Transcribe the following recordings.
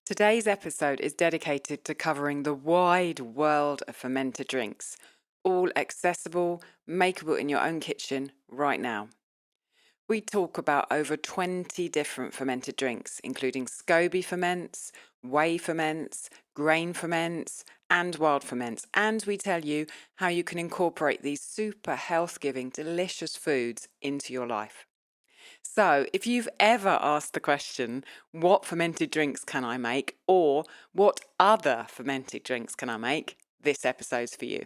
Today's episode is dedicated to covering the wide world of fermented drinks, all accessible, makeable in your own kitchen right now. We talk about over 20 different fermented drinks, including Scoby ferments, whey ferments, grain ferments, and wild ferments. And we tell you how you can incorporate these super health-giving, delicious foods into your life. So, if you've ever asked the question, what fermented drinks can I make? Or what other fermented drinks can I make? This episode's for you.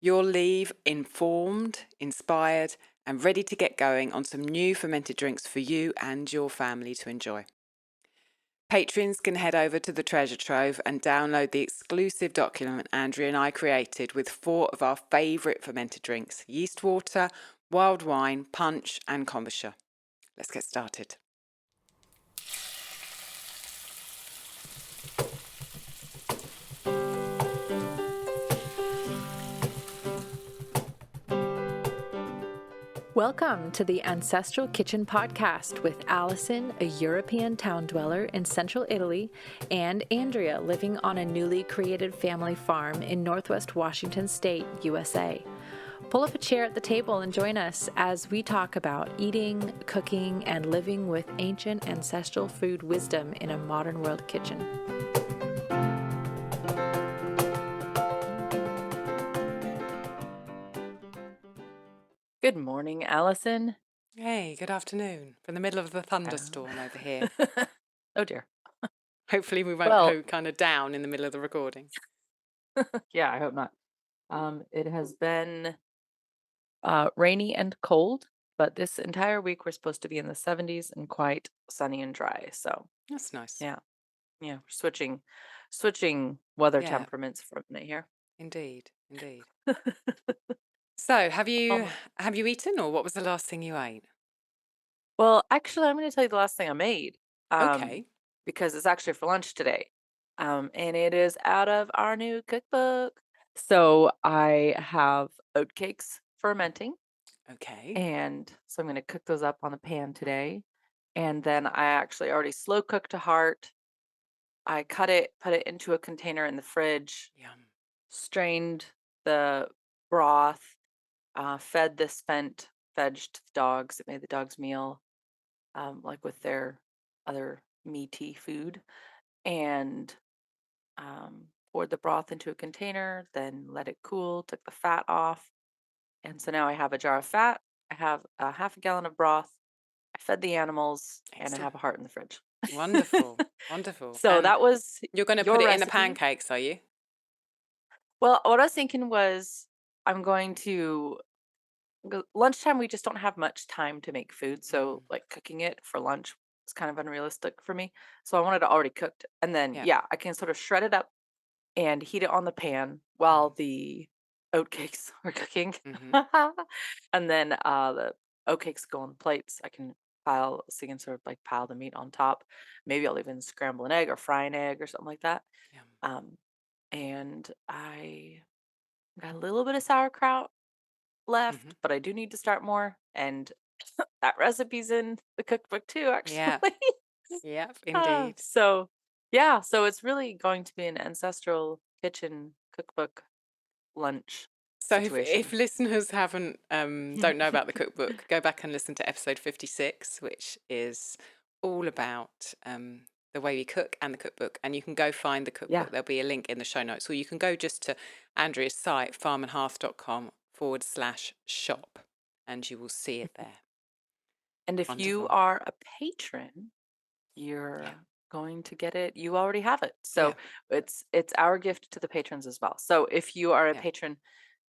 You'll leave informed, inspired, and ready to get going on some new fermented drinks for you and your family to enjoy. Patrons can head over to the Treasure Trove and download the exclusive document Andrea and I created with 4 of our favourite fermented drinks: yeast water, wild wine, punch, and kombucha. Let's get started. Welcome to the Ancestral Kitchen Podcast with Allison, a European town dweller in central Italy, and Andrea, living on a newly created family farm in Northwest Washington State, USA. Pull up a chair at the table and join us as we talk about eating, cooking, and living with ancient ancestral food wisdom in a modern world kitchen. Good morning, Allison. Hey, good afternoon. From the middle of the thunderstorm over here. Oh dear. Hopefully we won't Well- go kind of down in the middle of the recording. Yeah, I hope not. It has been rainy and cold, but this entire week we're supposed to be in the 70s and quite sunny and dry. So That's nice. yeah, we're switching weather Yeah. temperaments for a minute here. Indeed. So, have you Um, eaten, or what was the last thing you ate? Well, actually, I'm going to tell you the last thing I made. Okay. Because it's actually for lunch today. And it is out of our new cookbook. So I have oatcakes fermenting. Okay. And so I'm going to cook those up on the pan today. And then I actually already slow cooked a heart. I cut it, put it into a container in the fridge, Yum. strained the broth, fed the spent veg to the dogs. It made the dogs meal, like with their other meaty food, and poured the broth into a container, then let it cool, took the fat off. And so now I have a jar of fat. I have a half a gallon of broth. I fed the animals, and I Excellent. have a heart in the fridge. Wonderful. Wonderful. So And that was you're going to your put it in the recipe. pancakes, are you? Well, what I was thinking was I'm going to lunchtime. We just don't have much time to make food, so like cooking it for lunch is kind of unrealistic for me. So I wanted it already cooked, and then Yeah. I can sort of shred it up and heat it on the pan while the oatcakes are cooking. And then the oatcakes go on plates. I can sort of like pile the meat on top. Maybe I'll even scramble an egg or fry an egg or something like that. Yum. And I got a little bit of sauerkraut left, but I do need to start more. And that recipe's in the cookbook too, actually. Yeah. Yep, indeed. So it's really going to be an ancestral kitchen cookbook lunch So situation. if listeners haven't don't know about the cookbook, go back and listen to episode 56, which is all about the way we cook and the cookbook. And you can go find the cookbook. Yeah. There'll be a link in the show notes. Or you can go just to Andrea's site, farmandhearth.com/shop, and you will see it there. And if you Wonderful. are a patron, you're going to get it. You already have it. So it's our gift to the patrons as well. So if you are a patron,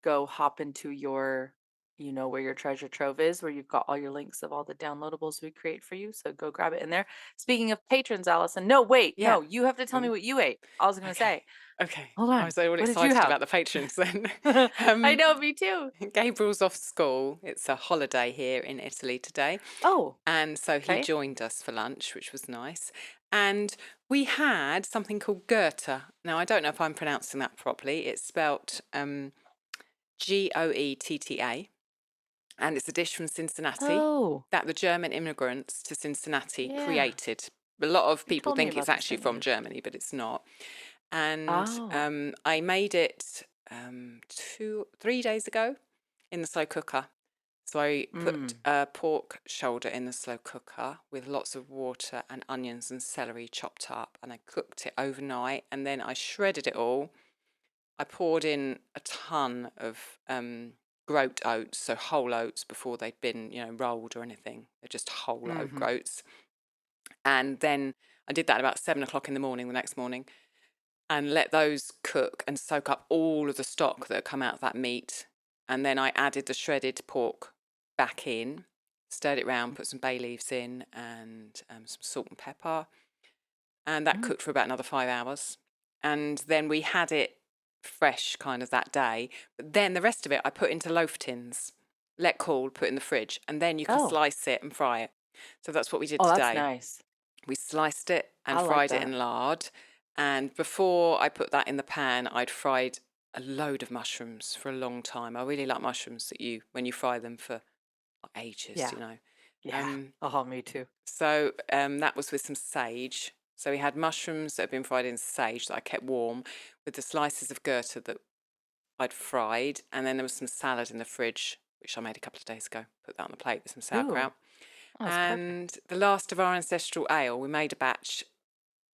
go hop into your, where your treasure trove is, where you've got all your links of all the downloadables we create for you. So go grab it in there. Speaking of patrons, Allison, no, you have to tell me what you ate. I was going to say. Okay. Hold on. I was all What did you excited have? about the patrons then. I know, me too. Gabriel's off school. It's a holiday here in Italy today. Oh. And so he joined us for lunch, which was nice. And we had something called Goethe. Now, I don't know if I'm pronouncing that properly. It's spelt Goetta. And it's a dish from Cincinnati that the German immigrants to Cincinnati created A lot of You people told me think it's about this, actually didn't from you? Germany, but it's not. And Oh. I made it 3 days ago in the slow cooker. So I put Mm. a pork shoulder in the slow cooker with lots of water and onions and celery chopped up, and I cooked it overnight, and then I shredded it all. I poured in a ton of groat oats, so whole oats before they'd been, rolled or anything. They're just whole oat Mm-hmm. groats. And then I did that at about 7 o'clock in the morning the next morning and let those cook and soak up all of the stock that had come out of that meat. And then I added the shredded pork back in, stirred it round, put some bay leaves in and some salt and pepper. And that Mm. cooked for about another 5 hours. And then we had it fresh kind of that day. But then the rest of it I put into loaf tins, let cool, put in the fridge, and then you can Oh. slice it and fry it. So that's what we did Oh, that's today. nice. We sliced it I and like fried it that. in lard. And before I put that in the pan, I'd fried a load of mushrooms for a long time. I really like mushrooms when you fry them for Yeah. ages. Yeah. Um, Oh, me too. so that was with some sage. So we had mushrooms that had been fried in sage that I kept warm with the slices of Goethe that I'd fried. And then there was some salad in the fridge, which I made a couple of days ago. Put that on the plate with some Ooh. sauerkraut. Oh, that's perfect. And the last of our ancestral ale, we made a batch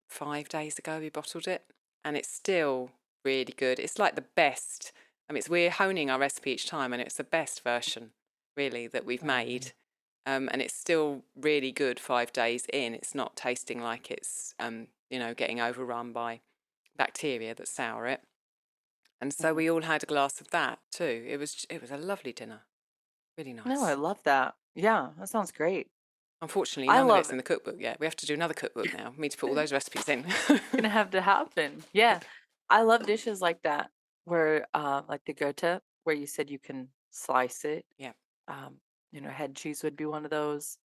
5 days ago. We bottled it, and it's still really good. It's like the best. I mean, we're honing our recipe each time, and it's the best version, really, that we've Oh. made. And it's still really good 5 days in. It's not tasting like it's, getting overrun by bacteria that sour it. And so Mhm. we all had a glass of that too. It was a lovely dinner, really No, I nice. love that. Yeah, that sounds great. Unfortunately, I none of love it's in the cookbook yet. We have to do another cookbook now. We need to put all it. those recipes in. Gonna have to happen. Yeah. I love dishes like that where like the Goethe, where you said you can slice it. Yeah. Um, head cheese would be one of those.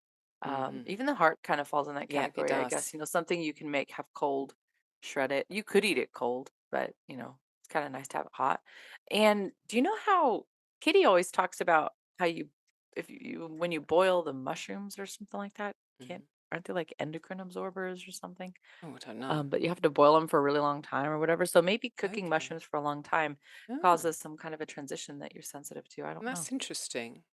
Hmm. Even the heart kind of falls in that Yeah, it category, I does. guess. Something you can make have cold, shred it. You could eat it cold, but it's kind of nice to have it hot. And do you know how Kitty always talks about how if you when you boil the mushrooms or something like that, can't Hmm. aren't they like endocrine absorbers or something? Oh, I don't know. But you have to boil them for a really long time or whatever. So maybe cooking Okay. mushrooms for a long time Oh, causes some kind of a transition that you're sensitive to. I don't know. that's interesting.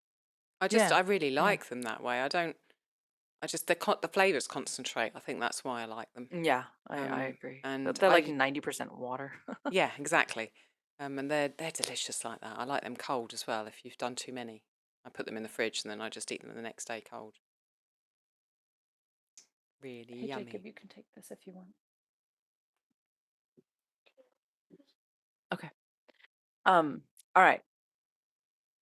I just, Yeah. I really Yeah. like them that way. The flavors concentrate. I think that's why I like them. Yeah, I agree. And But they're like I, 90% water. yeah, exactly. And they're delicious like that. I like them cold as well. If you've done too many, I put them in the fridge and then I just eat them the next day cold. Really Hey, Jacob, yummy. you can take this if you want. Okay. Um, all right.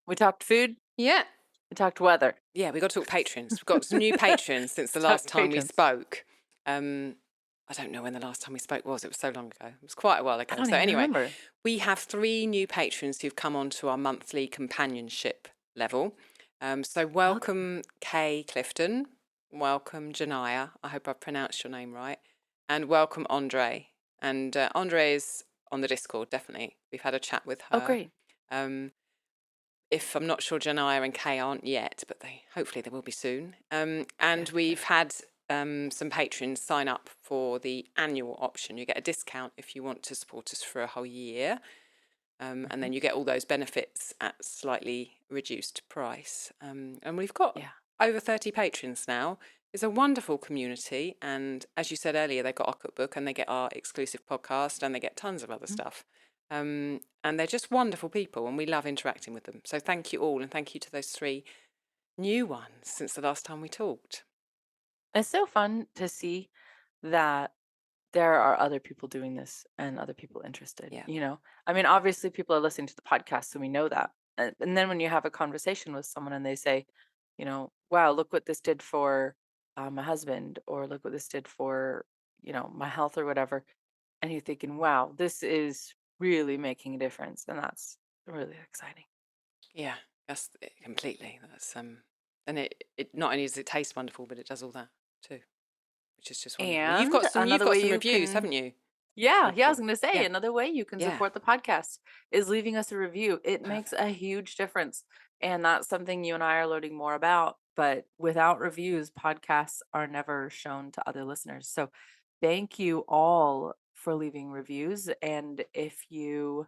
We talked food, Yeah. we talked weather. Yeah, we got to talk patrons. We've got some new patrons since the last Talked time we patrons. spoke. Um, I don't know when the last time we spoke was. It was so long ago. It was quite a while I ago. don't So even anyway, remember. we have 3 new patrons who've come onto our monthly companionship level. So Welcome. welcome Kay Clifton. Welcome Janaya. I hope I've pronounced your name right. And welcome Andre. And Andre is on the Discord, definitely. We've had a chat with Oh, her. great. Um, if I'm not sure Janaya and Kay aren't yet, but hopefully they will be soon. And Good, we've good. had some patrons sign up for the annual option. You get a discount if you want to support us for a whole year. And Hmm. then you get all those benefits at slightly reduced price. And we've got Yeah. over 30 patrons now. It's a wonderful community. And as you said earlier, they got our cookbook and they get our exclusive podcast and they get tons of other Mhm. stuff. And they're just wonderful people and we love interacting with them. So thank you all. And thank you to those 3 new ones since the last time we talked. It's so fun to see that there are other people doing this and other people interested, Yeah. I mean, obviously people are listening to the podcast, so we know that. And then when you have a conversation with someone and they say, wow, look what this did for my husband, or look what this did for, my health or whatever. And you're thinking, wow, this is really making a difference. And that's really exciting. Yeah. That's it completely. And it not only does it taste wonderful, but it does all that too, which is just wonderful. You've And got some you've another got way some you reviews, can haven't you? Yeah, I was Wonderful. gonna say Yeah. another way you can Yeah. support the podcast is leaving us a review. It makes Perfect. a huge difference. And that's something you and I are learning more about. But without reviews, podcasts are never shown to other listeners. So thank you all for leaving reviews. And if you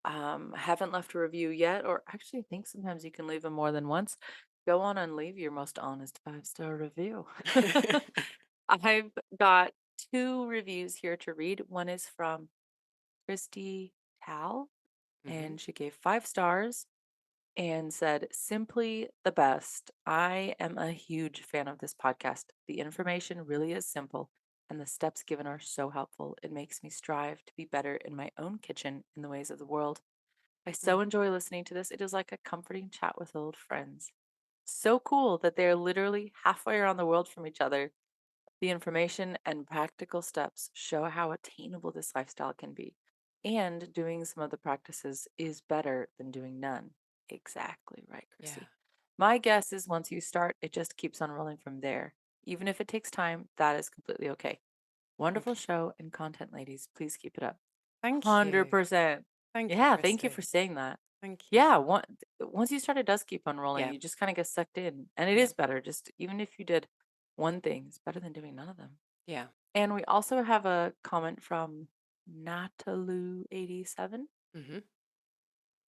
haven't left a review yet, or actually I think sometimes you can leave them more than once, go on and leave your most honest 5-star review. I've got two reviews here to read. One is from Christy Tal, Hmm. and she gave 5 stars and said, "Simply the best. I am a huge fan of this podcast. The information really is simple, and the steps given are so helpful. It makes me strive to be better in my own kitchen in the ways of the world. I so enjoy listening to this. It is like a comforting chat with old friends. So cool that they're literally halfway around the world from each other. The information and practical steps show how attainable this lifestyle can be. And doing some of the practices is better than doing none." Exactly right, Yeah. Chrissy. My guess is once you start, it just keeps on rolling from there. Even if it takes time, that is completely okay. Wonderful Thank you. show and content, ladies. Please keep it up. Thank you. 100%. Thank you, Yeah, thank you for Christy. saying that. Thank you. Yeah, once you start, it does keep on rolling. Yeah. You just kind of get sucked in, and it Yeah. is better. Just even if you did one thing, it's better than doing none of them. Yeah. And we also have a comment from Natalu87, Hmm.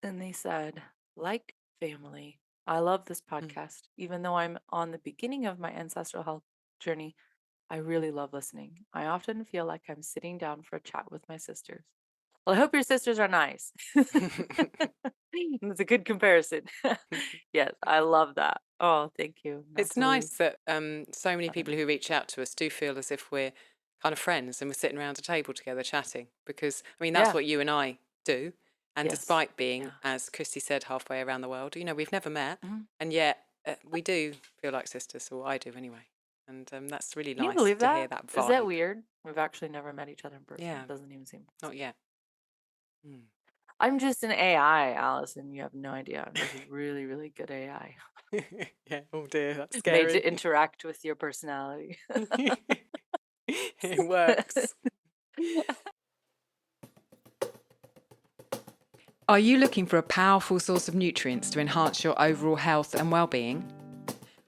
and they said, "Like family, I love this Mm. podcast. Even though I'm on the beginning of my ancestral health journey, I really love listening. I often feel like I'm sitting down for a chat with my sisters." Well, I hope your sisters are nice. That's a good comparison. Yes, I love that. Oh, thank you, It's Natalie nice that so many people 7. who reach out to us do feel as if we're kind of friends and we're sitting around a table together chatting because, I mean, that's Yeah. what you and I do. And Yes. despite being, Yeah. as Christy said, halfway around the world, we've never met. Mhm. And yet we do feel like sisters, or I do anyway. And that's really Can you nice believe to hear that? that Is that vibe. weird? We've actually never met each other in person. Yeah, It doesn't even seem not possible. yet. Mm. I'm just an AI, Allison. You have no idea. I'm just really, really good AI. Yeah, oh dear, that's Made scary. to interact with your personality. It works. Are you looking for a powerful source of nutrients to enhance your overall health and well-being?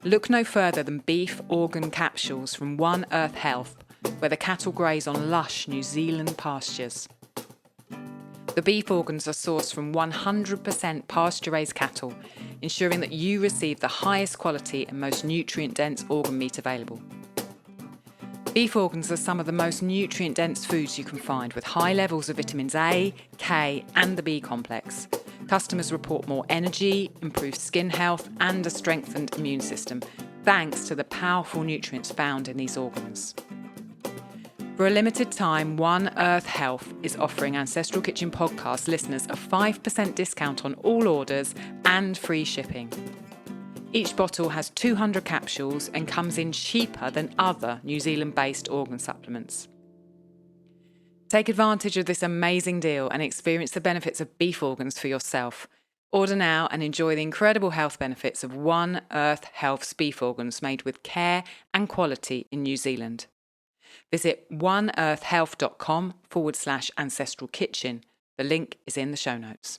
Look no further than beef organ capsules from One Earth Health, where the cattle graze on lush New Zealand pastures. The beef organs are sourced from 100% pasture-raised cattle, ensuring that you receive the highest quality and most nutrient-dense organ meat available. Beef organs are some of the most nutrient-dense foods you can find, with high levels of vitamins A, K, and the B complex. Customers report more energy, improved skin health, and a strengthened immune system, thanks to the powerful nutrients found in these organs. For a limited time, One Earth Health is offering Ancestral Kitchen podcast listeners a 5% discount on all orders and free shipping. Each bottle has 200 capsules and comes in cheaper than other New Zealand-based organ supplements. Take advantage of this amazing deal and experience the benefits of beef organs for yourself. Order now and enjoy the incredible health benefits of One Earth Health's beef organs made with care and quality in New Zealand. Visit oneearthhealth.com/ancestral kitchen. The link is in the show notes.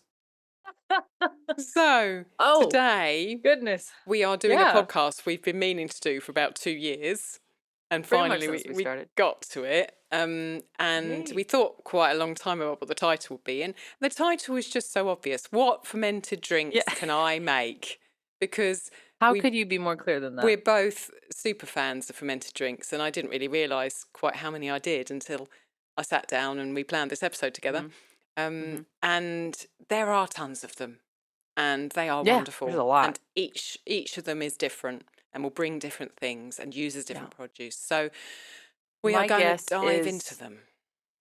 So, Oh, today goodness. we are doing a Yeah, podcast we've been meaning to do for about 2 years. And pretty much finally, since we we started. got to it. And we Yay. thought quite a long time about what the title would be. And the title was just so obvious. What fermented Yeah. drinks can I make? Because How we could you be more clear than that? we're both super fans of fermented drinks, and I didn't really realise quite how many I did until I sat down and we planned this episode together. Hmm. Hmm. And there are tons of them, and they are Yeah, there's wonderful. a lot. And each of them is different and will bring different things and uses Yeah. different produce. So we are My going to guess dive into is, them.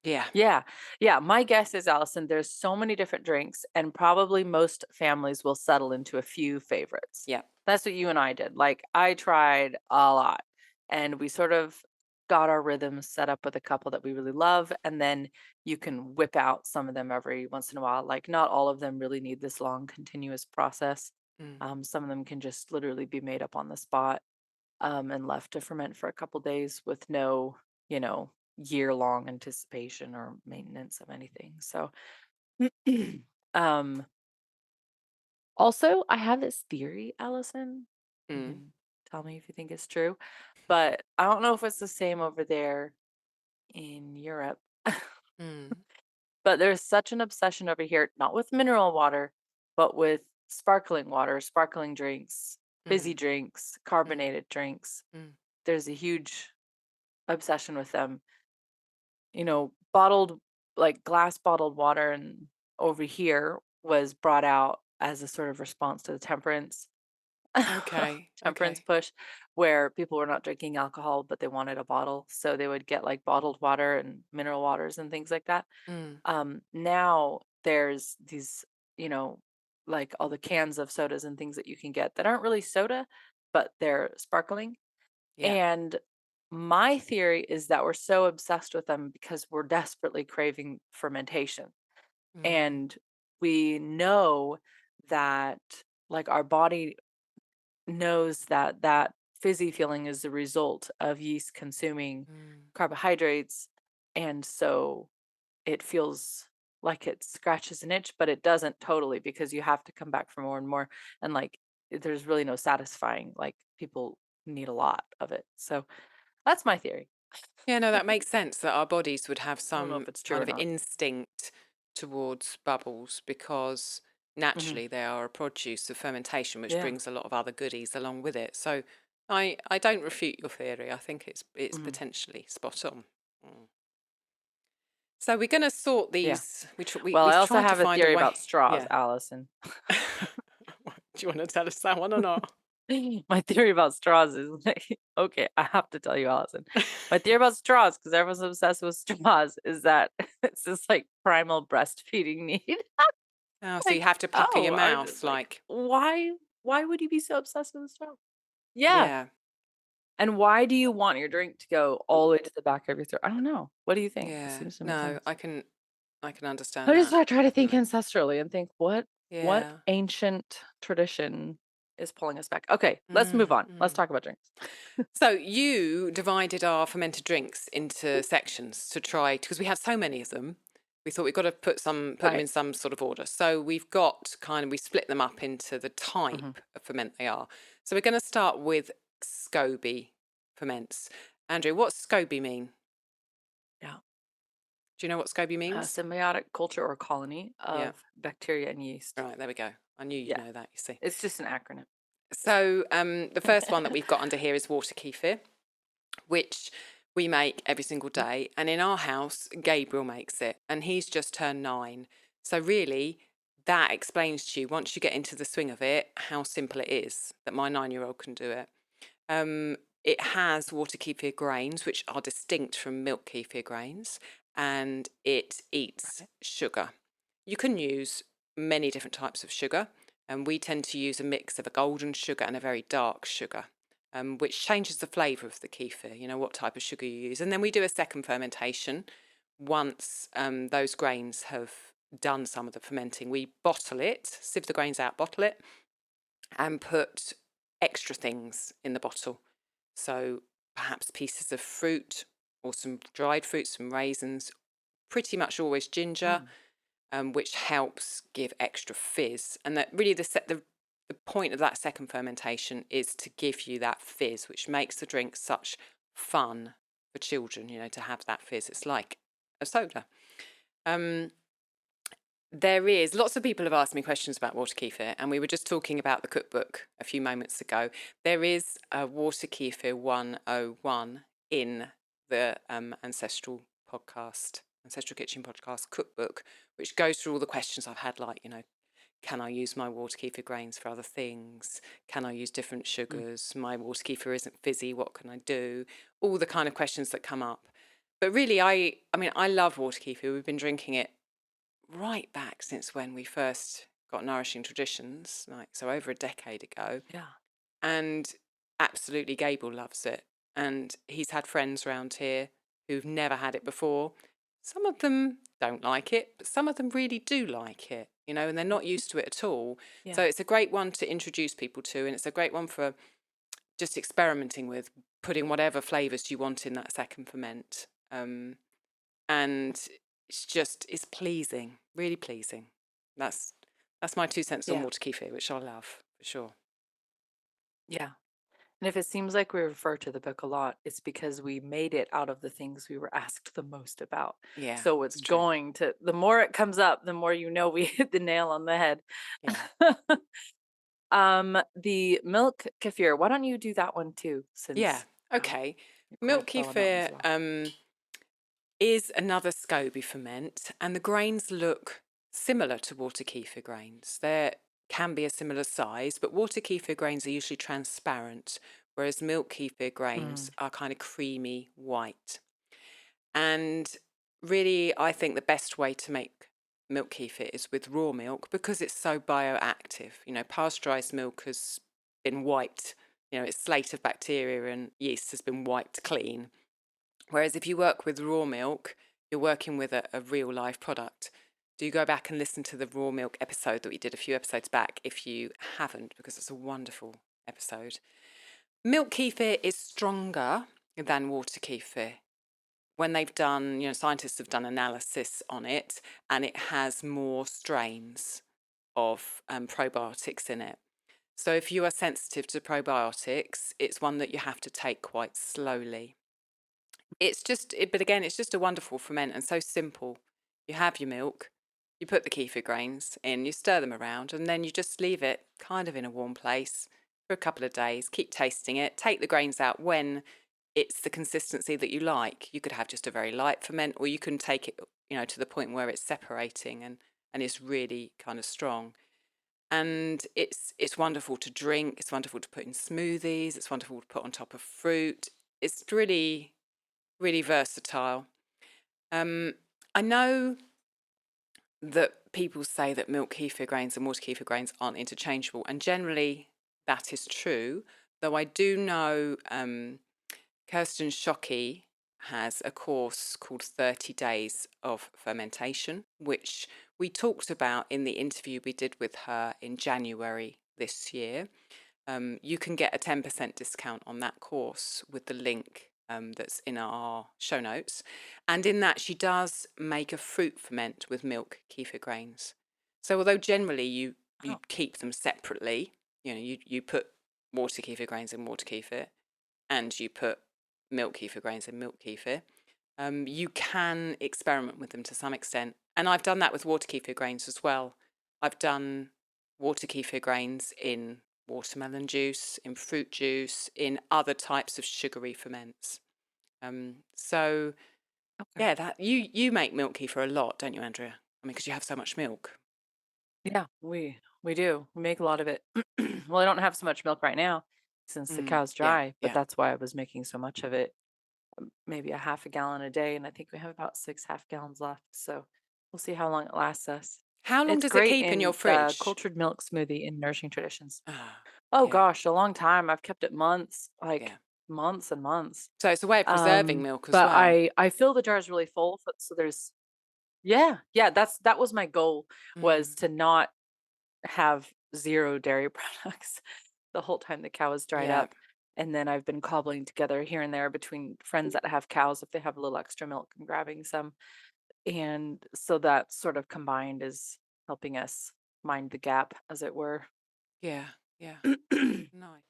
Yeah. yeah, yeah. My guess is, Allison, there's so many different drinks, and probably most families will settle into a few favorites. Yeah. That's what you and I did. Like, I tried a lot, and we sort of got our rhythms set up with a couple that we really love. And then you can whip out some of them every once in a while. Like, not all of them really need this long, continuous process. Mm. Some of them can just literally be made up on the spot, and left to ferment for a couple days with no, you know, year-long anticipation or maintenance of anything. So, um, Also, I have this theory, Allison. You Mm, can tell me if you think it's true, but I don't know if it's the same over there in Europe. mm, But there's such an obsession over here, not with mineral water, but with sparkling water, sparkling drinks, fizzy mm, drinks, mm, carbonated drinks. mm. There's a huge obsession with them. Bottled, like glass bottled water, and over here was brought out as a sort of response to the Okay, temperance okay. push, where people were not drinking alcohol, but they wanted a bottle. So they would get like bottled water and mineral waters and things like that. Mm, Now there's these, you know, like all the cans of sodas and things that you can get that aren't really soda, but they're sparkling. yeah. And my theory is that we're so obsessed with them because we're desperately craving fermentation. Mm, And we know that, like, our body knows that that fizzy feeling is the result of yeast consuming mm. carbohydrates. And so it feels like it scratches an itch, but it doesn't totally, because you have to come back for more and more. And like, there's really no satisfying. Like, people need a lot of it. So that's my theory. Yeah, no, that makes sense that our bodies would have I don't know some if it's true kind or of not. instinct towards bubbles because Hmm. naturally they are a produce of fermentation, which Yeah. brings a lot of other goodies along with it. So I don't refute your theory. I think it's Hmm. potentially spot on. Mm. So we're going to sort Yeah. these. Well, I We've also tried to have a find a theory way. about straws, Yeah. Allison. Do you want to tell us that one or not? My theory about straws is like, okay, I have to tell you, Allison. My theory about straws, because everyone's obsessed with straws, is that it's this like primal breastfeeding need. Oh, so you Like, have to pucker your oh, I was mouth, just like, like, why would you be so obsessed with a straw? Yeah. yeah, And why do you want your drink to go all the way to the back of your throat? I don't know. What do you think? It yeah. seems to make No, sense. I can I understand just that I try to think definitely. ancestrally and think what Yeah. ancient tradition is pulling us back. Okay, let's move Mm, on. Let's mm. talk about drinks. So you divided our fermented drinks into sections to try because we had so many of them. We thought we've got to put them Right. in some sort of order. So we've got we split them up into the Hmm. type of ferment they are. So we're going to start with Scoby ferments. Andrew, what's Scoby mean? Yeah. Do you know what Scoby A means? symbiotic culture or colony Yeah. of bacteria and yeast. Right, there we go. I knew you'd Yeah. know that, you see. It's just an acronym. So the first one that we've got under here is water kefir, which we make every single Mhm. day. And in our house, Gabriel makes it, and he's just turned 9. So really, that explains to you, once you get into the swing of it, how simple it is that my 9-year-old can do it. It has water kefir grains, which are distinct from milk kefir grains, and it eats Right. sugar. You can use many different types of sugar, and we tend to use a mix of a golden sugar and a very dark sugar, which changes the flavour of the kefir, you know, what type of sugar you use. And then we do a second fermentation once those grains have done some of the fermenting. We bottle it, sieve the grains out, bottle it, and put extra things in the bottle. So perhaps pieces of fruit or some dried fruits, some raisins, pretty much always ginger, Mm. which helps give extra fizz. And that really the point of that second fermentation is to give you that fizz, which makes the drink such fun for children, you know, to have that fizz. It's like a soda. Um, there is lots of people have asked me questions about water kefir, and we were just talking about the cookbook a few moments ago. There is a water kefir 101 in the Ancestral Kitchen podcast cookbook, which goes through all the questions I've had, like, you know, can I use my water kefir grains for other things? Can I use different Mm. sugars? My water kefir isn't fizzy. What can I do? All the kind of questions that come up. But really, I mean, I love water kefir. We've been drinking it right back since when we first got Nourishing Traditions, like so over a decade ago. Yeah. And absolutely, Gable loves it. And he's had friends around here who've never had it before. Some of them don't like it, but some of them really do like it, you know, and they're not used to it at all. Yeah. So it's a great one to introduce people to, and it's a great one for just experimenting with, putting whatever flavours you want in that second ferment. And it's pleasing, really pleasing. That's That's my 2 cents on Yeah. water kefir, which I love for sure. Yeah. And if it seems like we refer to the book a lot, it's because we made it out of the things we were asked the most about. Yeah, So it's it's true. going to, the more it comes up, the more you know we hit the nail on the head. Yeah. The milk kefir, why don't you do that one too, Yeah. since Okay. you're quite Milk well on that one as kefir well. is another Scoby ferment, and the grains look similar to water kefir grains. They can be a similar size, but water kefir grains are usually transparent, whereas milk kefir grains Mm. are kind of creamy white. And really, I think the best way to make milk kefir is with raw milk because it's so bioactive. Pasteurized milk has been wiped, its slate of bacteria and yeast has been wiped clean. Whereas if you work with raw milk, you're working with a real life product. Do go back and listen to the raw milk episode that we did a few episodes back if you haven't, because it's a wonderful episode. Milk kefir is stronger than water kefir. When they've done, scientists have done analysis on it, and it has more strains of probiotics in it. So if you are sensitive to probiotics, it's one that you have to take quite slowly. But again, it's just a wonderful ferment and so simple. You have your milk, you put the kefir grains in, you stir them around, and then you just leave it kind of in a warm place for a couple of days. Keep tasting it. Take the grains out when it's the consistency that you like. You could have just a very light ferment, or you can take it, to the point where it's separating and it's really kind of strong. And it's wonderful to drink. It's wonderful to put in smoothies. It's wonderful to put on top of fruit. It's really really versatile. I know that people say that milk kefir grains and water kefir grains aren't interchangeable, and generally that is true. Though I do know Kirsten Shockey has a course called 30 Days of Fermentation, which we talked about in the interview we did with her in January this year. You can get a 10% discount on that course with the link that's in our show notes. And in that, she does make a fruit ferment with milk kefir grains. So although generally you Oh, keep them separately, you put water kefir grains in water kefir, and you put milk kefir grains in milk kefir, you can experiment with them to some extent. And I've done that with water kefir grains as well. I've done water kefir grains in watermelon juice, in fruit juice, in other types of sugary ferments. So okay. yeah, that you make milk kefir a lot, don't you, Andrea? I mean, because you have so much milk. Yeah, we do. We make a lot of it. Well, I don't have so much milk right now since the cow's Yeah, dry, but yeah. that's why I was making so much of it. Maybe a half a gallon a day, and I think we have about 6 half gallons left. So we'll see how long it lasts us. How long It's does it great keep in your in fridge? cultured milk smoothie in Nourishing Traditions. Ah, Oh yeah, gosh, a long time. I've kept it months, like yeah. months and months. So it's a way of preserving milk as But well. I fill the jars really full, so there's yeah, yeah. That was my goal, was Mm, to not have 0 dairy products the whole time the cow is dried yeah, up. And then I've been cobbling together here and there between friends that have cows if they have a little extra milk and grabbing some. And so that sort of combined is helping us mind the gap, as it were. yeah, yeah. Nice.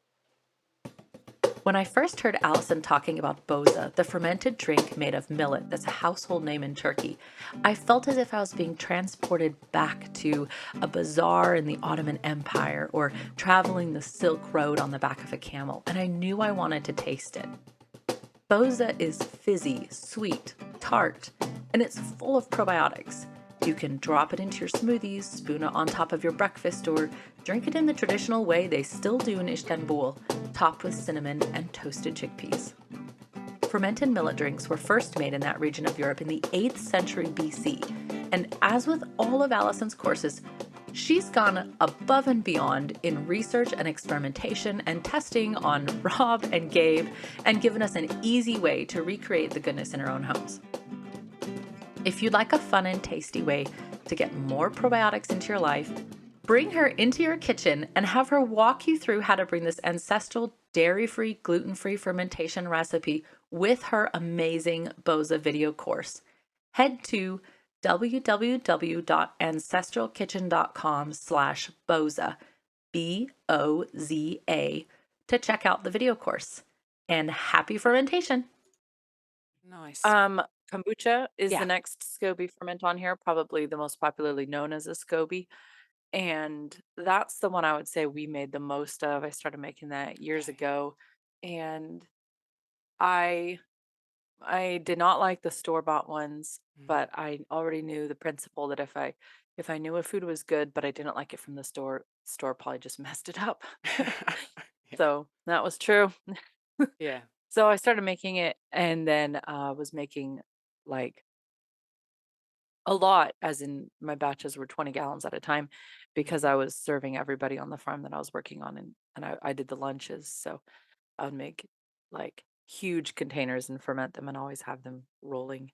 When I first heard Allison talking about boza, the fermented drink made of millet that's a household name in Turkey, I felt as if I was being transported back to a bazaar in the Ottoman Empire or traveling the Silk Road on the back of a camel, and I knew I wanted to taste it. Boza is fizzy, sweet, tart, and it's full of probiotics. You can drop it into your smoothies, spoon it on top of your breakfast, or drink it in the traditional way they still do in Istanbul, topped with cinnamon and toasted chickpeas. Fermented millet drinks were first made in that region of Europe in the 8th century BC, and as with all of Allison's courses, she's gone above and beyond in research and experimentation and testing on Rob and Gabe, and given us an easy way to recreate the goodness in our own homes. If you'd like a fun and tasty way to get more probiotics into your life, bring her into your kitchen and have her walk you through how to bring this ancestral dairy-free, gluten-free fermentation recipe with her amazing Boza video course. Head to www.ancestralkitchen.com/boza, BOZA, to check out the video course. And happy fermentation. Nice. Um, Kombucha is the Yeah. next Scoby ferment on here, probably the most popularly known as a Scoby. And that's the one I would say we made the most of. I started making that years Okay. ago. And I I did not like the store-bought ones, Mm. but I already knew the principle that if I knew a food was good, but I didn't like it from the store probably just messed it up. Yeah. So that was true. Yeah. So I started making it and then was making like a lot, as in my batches were 20 gallons at a time because Mhm. I was serving everybody on the farm that I was working on and I did the lunches. So I would make like huge containers and ferment them and always have them rolling.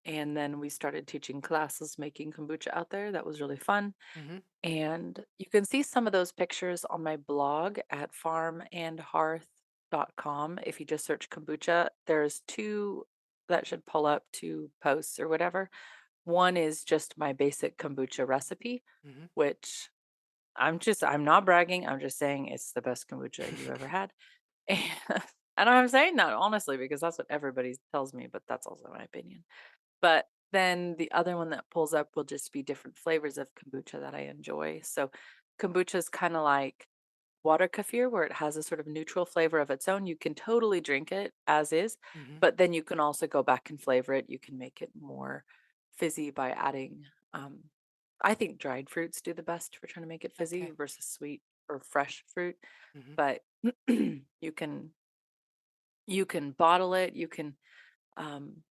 And then we started teaching classes making kombucha out there. That was really fun. Mhm. And you can see some of those pictures on my blog at farmandhearth.com. If you just search kombucha, there's two that should pull up, two posts or whatever. One is just my basic kombucha recipe, Mhm. which I'm not bragging. I'm just saying it's the best kombucha you've ever had. And, and I'm saying that honestly because that's what everybody tells me, but that's also my opinion. But then the other one that pulls up will just be different flavors of kombucha that I enjoy. So kombucha is kind of like water kefir, where it has a sort of neutral flavor of its own. You can totally drink it as is, Mhm. but then you can also go back and flavor it. You can make it more fizzy by adding, um, I think dried fruits do the best for trying to make it fizzy Okay. versus sweet or fresh fruit. Mhm. But you can bottle it. Um,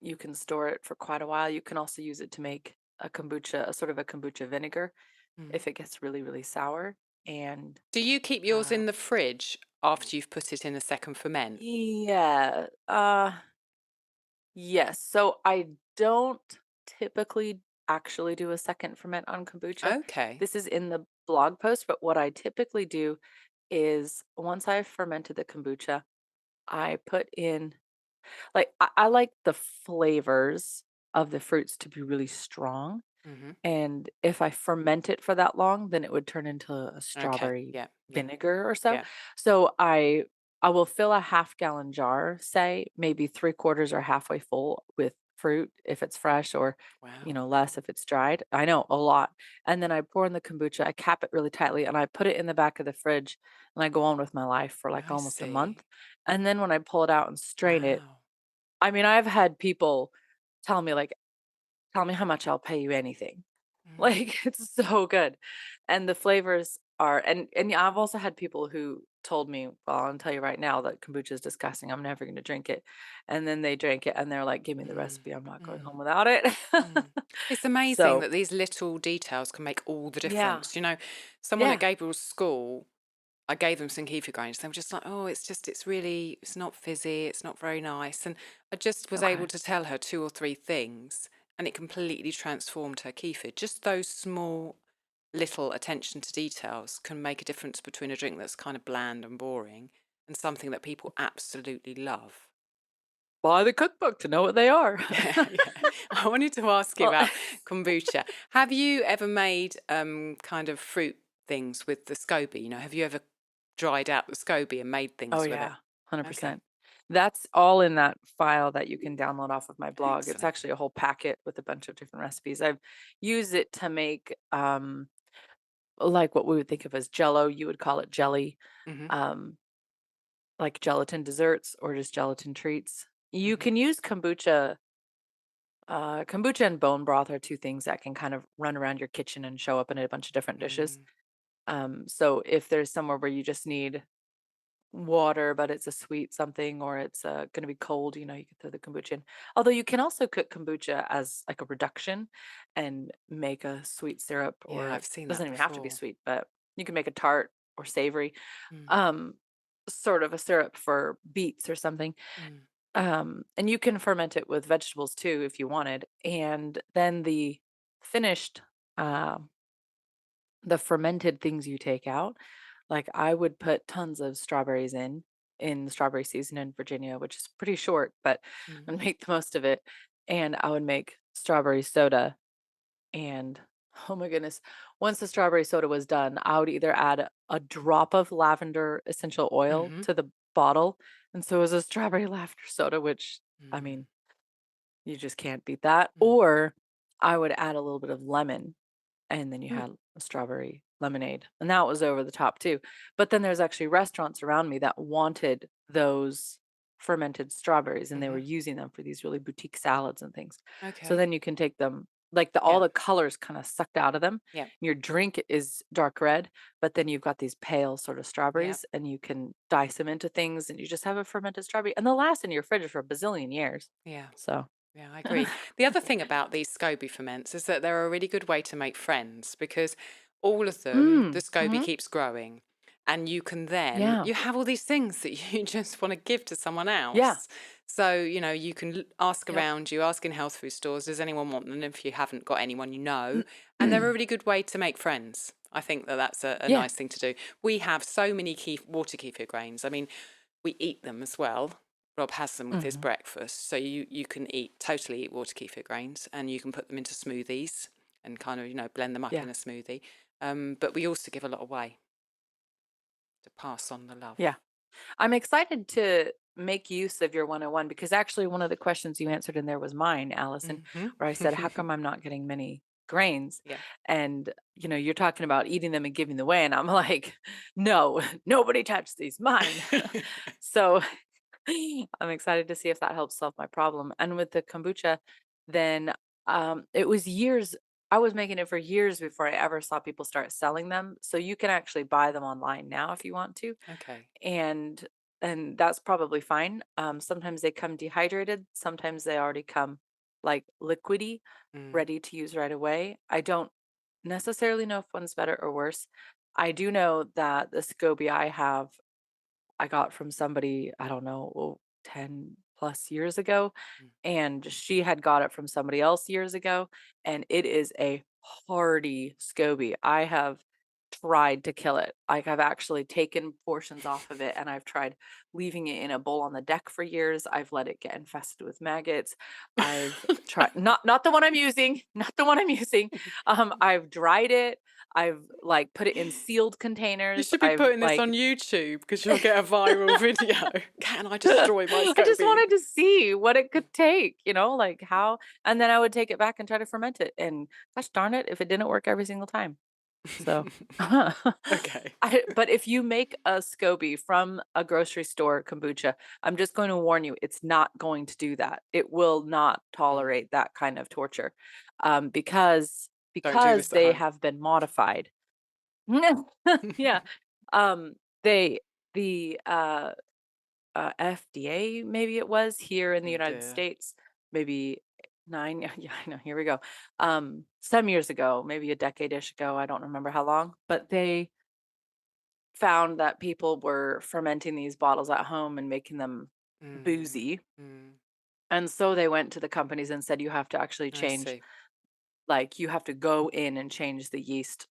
you can store it for quite a while. You can also use it to make a kombucha, a sort of a kombucha vinegar Mhm. if it gets really, really sour. And Do you keep yours uh, in the fridge after you've put it in a second ferment? yeah, yes. So I don't typically actually do a second ferment on kombucha. Okay. This is in the blog post, but what I typically do is once I've fermented the kombucha, I put in like I like the flavors of the fruits to be really strong. Mhm. And if I ferment it for that long, then it would turn into a Okay. strawberry Yeah. Yeah. vinegar or so. Yeah. So I will fill a half-gallon jar, say maybe 3/4 or halfway full with fruit if it's fresh or Wow. less if it's dried. I know, a lot. And then I pour in the kombucha, I cap it really tightly, and I put it in the back of the fridge, and I go on with my life for like I almost a see. month. And then when I pull it out and strain it, Wow. I mean, I've had people tell me like, "Tell me how much, I'll pay you anything." Mm. Like, it's so good. And the flavors are and yeah, I've also had people who told me, "Well, I'll tell you right now that kombucha is disgusting. I'm never gonna drink it." And then they drank it and they're like, "Give me the Mm. recipe. I'm not going Mm. home without it." Mm. It's amazing So, that these little details can make all the yeah. difference. Someone at Yeah. Gabriel's school, I gave them some kefir grains. They were just like, oh, it's not fizzy. It's not very nice. And I just was able Okay. to tell her two or three things and it completely transformed her kefir. Just those small little attention to details can make a difference between a drink that's kind of bland and boring and something that people absolutely love. Buy the cookbook to know what they are. Yeah, yeah. I wanted to ask you Well, about kombucha. Have you ever made kind of fruit things with the Scoby? Have you ever dried out the Scoby and made oh, things with it? yeah. Okay, 100%. That's all in that file that you can download off of my blog. It's excellent. actually a whole packet with a bunch of different recipes. I've used it to make, like what we would think of as jello, you would call it jelly, Mhm, um, like gelatin desserts or just gelatin treats. You mhm, can use kombucha. Kombucha and bone broth are two things that can kind of run around your kitchen and show up in a bunch of different dishes. mm, So if there's somewhere where you just need water, but it's a sweet something or it's going to be cold, you can throw the kombucha in. Although you can also cook kombucha as like a reduction and make a sweet syrup, yeah, or I've seen that doesn't even have to be before. sweet, but you can make a tart or savory, Mm, um, sort of a syrup for beets or something. mm, And you can ferment it with vegetables too if you wanted. And then finished, uh, the fermented things you take out, like I would put tons of strawberries in the strawberry season in Virginia, which is pretty short, but mm, and make the most of it. And I would make strawberry soda. And oh my goodness, once the strawberry soda was done, I would either add a drop of lavender essential oil Mhm. to the bottle. And so it was a strawberry lavender soda, which I Mm, mean, you just can't beat that. mm. Or I would add a little bit of lemon and then you Mm, had a strawberry lemonade. And that was over the top too. But then there's actually restaurants around me that wanted those fermented strawberries and they were mhm. using them for these really boutique salads and things. So Okay. then you can take them like all Yeah, the colors kind of sucked out of them. yeah, Your drink is dark red, but then you've got these pale sort of yeah, strawberries and you can dice them into things and you just have a fermented strawberry and they'll last in your fridge for a bazillion years. yeah. So Yeah, I agree. The other thing about these Scoby ferments is that they're a really good way to make friends because all of them, the Scoby hmm keeps growing. And you can then, yeah. you have all these things that you just want to give to someone Yeah. else. So, you can ask Yep. around you, ask in health food stores, does anyone want them? If you haven't got anyone you know, and they're a really good way to make friends. I think that that's a Yeah. nice thing to do. We have so many water kefir grains. I mean, we eat them as well. Rob has them with his hmm breakfast. So you can totally eat water kefir grains and you can put them into smoothies and kind of, blend them up Yeah. in a smoothie. But we also give a lot away to pass on the Yeah. love. I'm excited to make use of your 101 because actually one of the questions you answered in there was mine, Allison, Hmm. where I said, "How come I'm not getting many grains?" Yeah. And you're talking about eating them and giving them away, and I'm like, "No, nobody touched these, mine." So I'm excited to see if that helps solve my problem. And with the kombucha, then it was years. I was making it for years before I ever saw people start selling them. So you can actually buy them online now if you want to Okay. and that's probably fine. Sometimes they come dehydrated, sometimes they already come like liquidy, Mm. ready to use right away. I don't necessarily know if one's better or worse. I do know that the Scoby I have, I got from somebody, I don't know, 10 plus years ago, Mm. and she had got it from somebody else years ago, and it is a hearty Scoby. I have tried to kill it. Like I've actually taken portions off of it and I've tried leaving it in a bowl on the deck for years. I've let it get infested with maggots. I've tried not the one I'm using, not the one I'm using. I've dried it. I've like put it in sealed You containers. should be I've putting this on like YouTube because you'll get a viral video. Can I destroy my I just SCOBY? wanted to see what it could take, like how and then I would take it back and try to ferment it, and gosh darn it if it didn't work every single time. So, Okay. but if you make a SCOBY from a grocery store kombucha, I'm just going to warn you, it's not going to do that. It will not Mm. tolerate that kind of torture, because Don't do this at they home. have been modified. Yeah, um, they the FDA, maybe it was here in the Oh United dear. States, maybe 9, yeah, I know, here we go. Some years ago, maybe a decade-ish ago, I don't remember how long, but they found that people were fermenting these bottles at home and making them Mm. boozy. Mm. And so they went to the companies and said, you have to actually I change, see. like, you have to go in and change the yeast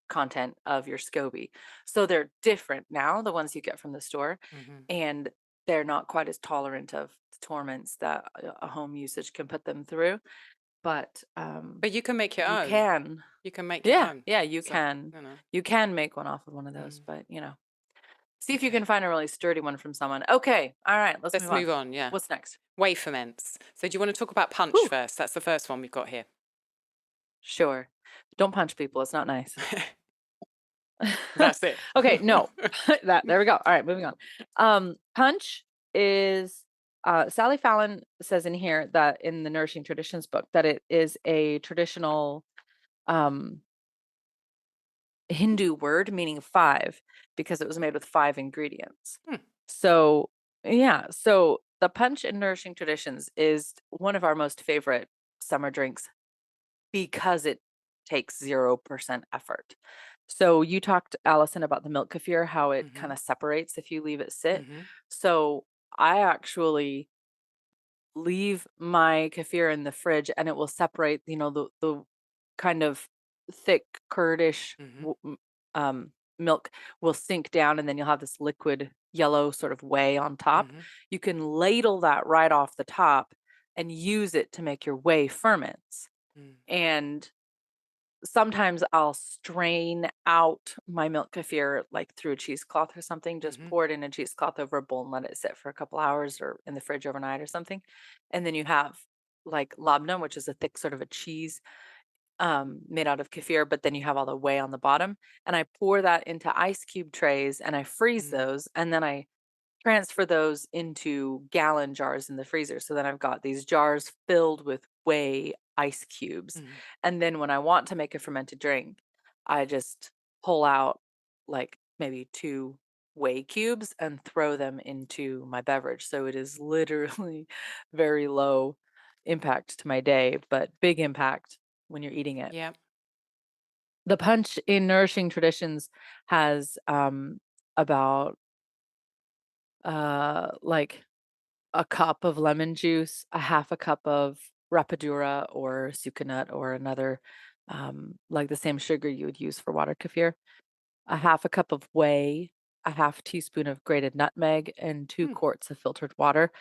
content of your SCOBY. So they're different now, the ones you get from the store, Hmm. and they're not quite as tolerant of the torments that a home usage can put them through. But But you can make your you own. can, You can make your yeah, own. yeah, So, you know. you can make one off of one of those. Mm. But see if you Okay. can find a really sturdy one from someone. Okay, all right, let's Let's move on. move on. Yeah. What's next? Whey ferments. So, do you want to talk about punch Whew, first? That's the first one we've got here. sure. Don't punch people. It's not nice. That's it. Okay, no. That there we go. All right, moving on. Punch is Sally Fallon says in here that in the Nourishing Traditions book that it is a traditional um Hindu word meaning five because it was made with five ingredients. Hmm. So yeah, so the punch in Nourishing Traditions is one of our most favorite summer drinks because it takes 0% effort. So you talked, Allison, about the milk kefir, how it Mm-hmm. kind of separates if you leave it sit. Mm-hmm. So I actually leave my kefir in the fridge and it will separate, the kind of thick curdish Mm-hmm. milk will sink down and then you'll have this liquid yellow sort of whey on top. Mm-hmm. You can ladle that right off the top and use it to make your whey ferments. Mm. And sometimes I'll strain out my milk kefir like through a cheesecloth or something, just Mhm. pour it in a cheesecloth over a bowl and let it sit for a couple hours or in the fridge overnight or something. And then you have like labna, which is a thick sort of a cheese made out of kefir, but then you have all the whey on the bottom. And I pour that into ice cube trays and I freeze Mm. those. And then I transfer those into gallon jars in the freezer. So then I've got these jars filled with whey ice cubes. Mhm. And then when I want to make a fermented drink, I just pull out like maybe two whey cubes and throw them into my beverage. So it is literally very low impact to my day, but big impact when you're eating it. Yeah. The punch in Nourishing Traditions has about like a cup of lemon juice, a half a cup of rapadura or sucanut or another, like the same sugar you would use for water kefir, a half a cup of whey, a half teaspoon of grated nutmeg, and two Mm. quarts of filtered water.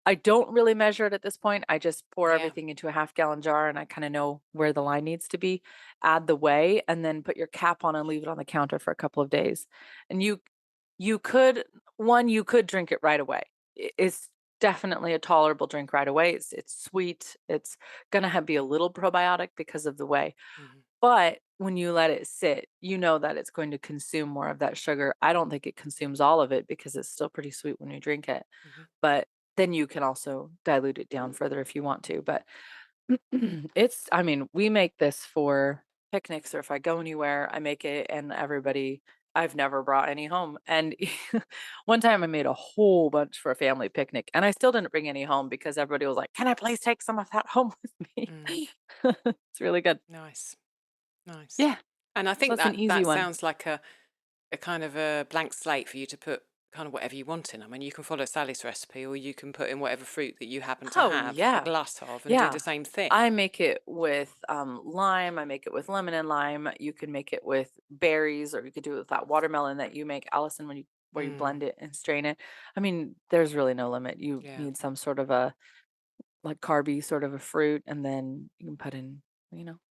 I don't really measure it at this point. I just pour Yeah. everything into a half-gallon jar and I kind of know where the line needs to be. Add the whey and then put your cap on and leave it on the counter for a couple of days. And you could you could drink it right away. It's definitely a tolerable drink right away. It's sweet. It's gonna be a little probiotic because of the whey. Mhm. But when you let it sit, you know that it's going to consume more of that sugar. I don't think it consumes all of it because it's still pretty sweet when you drink it, Mhm. but then you can also dilute it down further if you want to, but I mean, we make this for picnics or if I go anywhere, I make it and everybody I've never brought any home. And one time I made a whole bunch for a family picnic and I still didn't bring any home because everybody was like, "Can I please take some of that home with me?" Mm. It's really good. Nice. Nice. Yeah, And I so think that's an that easy that one. sounds like a kind of a blank slate for you to put kind of whatever you want in. I mean, you can follow Sally's recipe or you can put in whatever fruit that you happen to Oh, have a yeah. glass of and do the Yeah. same thing. I make it with, lime, I make it with lemon and lime, you can make it with berries, or you could do it with that watermelon that you make, Allison, when you where you Mm. blend it and strain it. I mean, there's really no limit. You Yeah. need some sort of a, like, carby sort of a fruit, and then you can put in,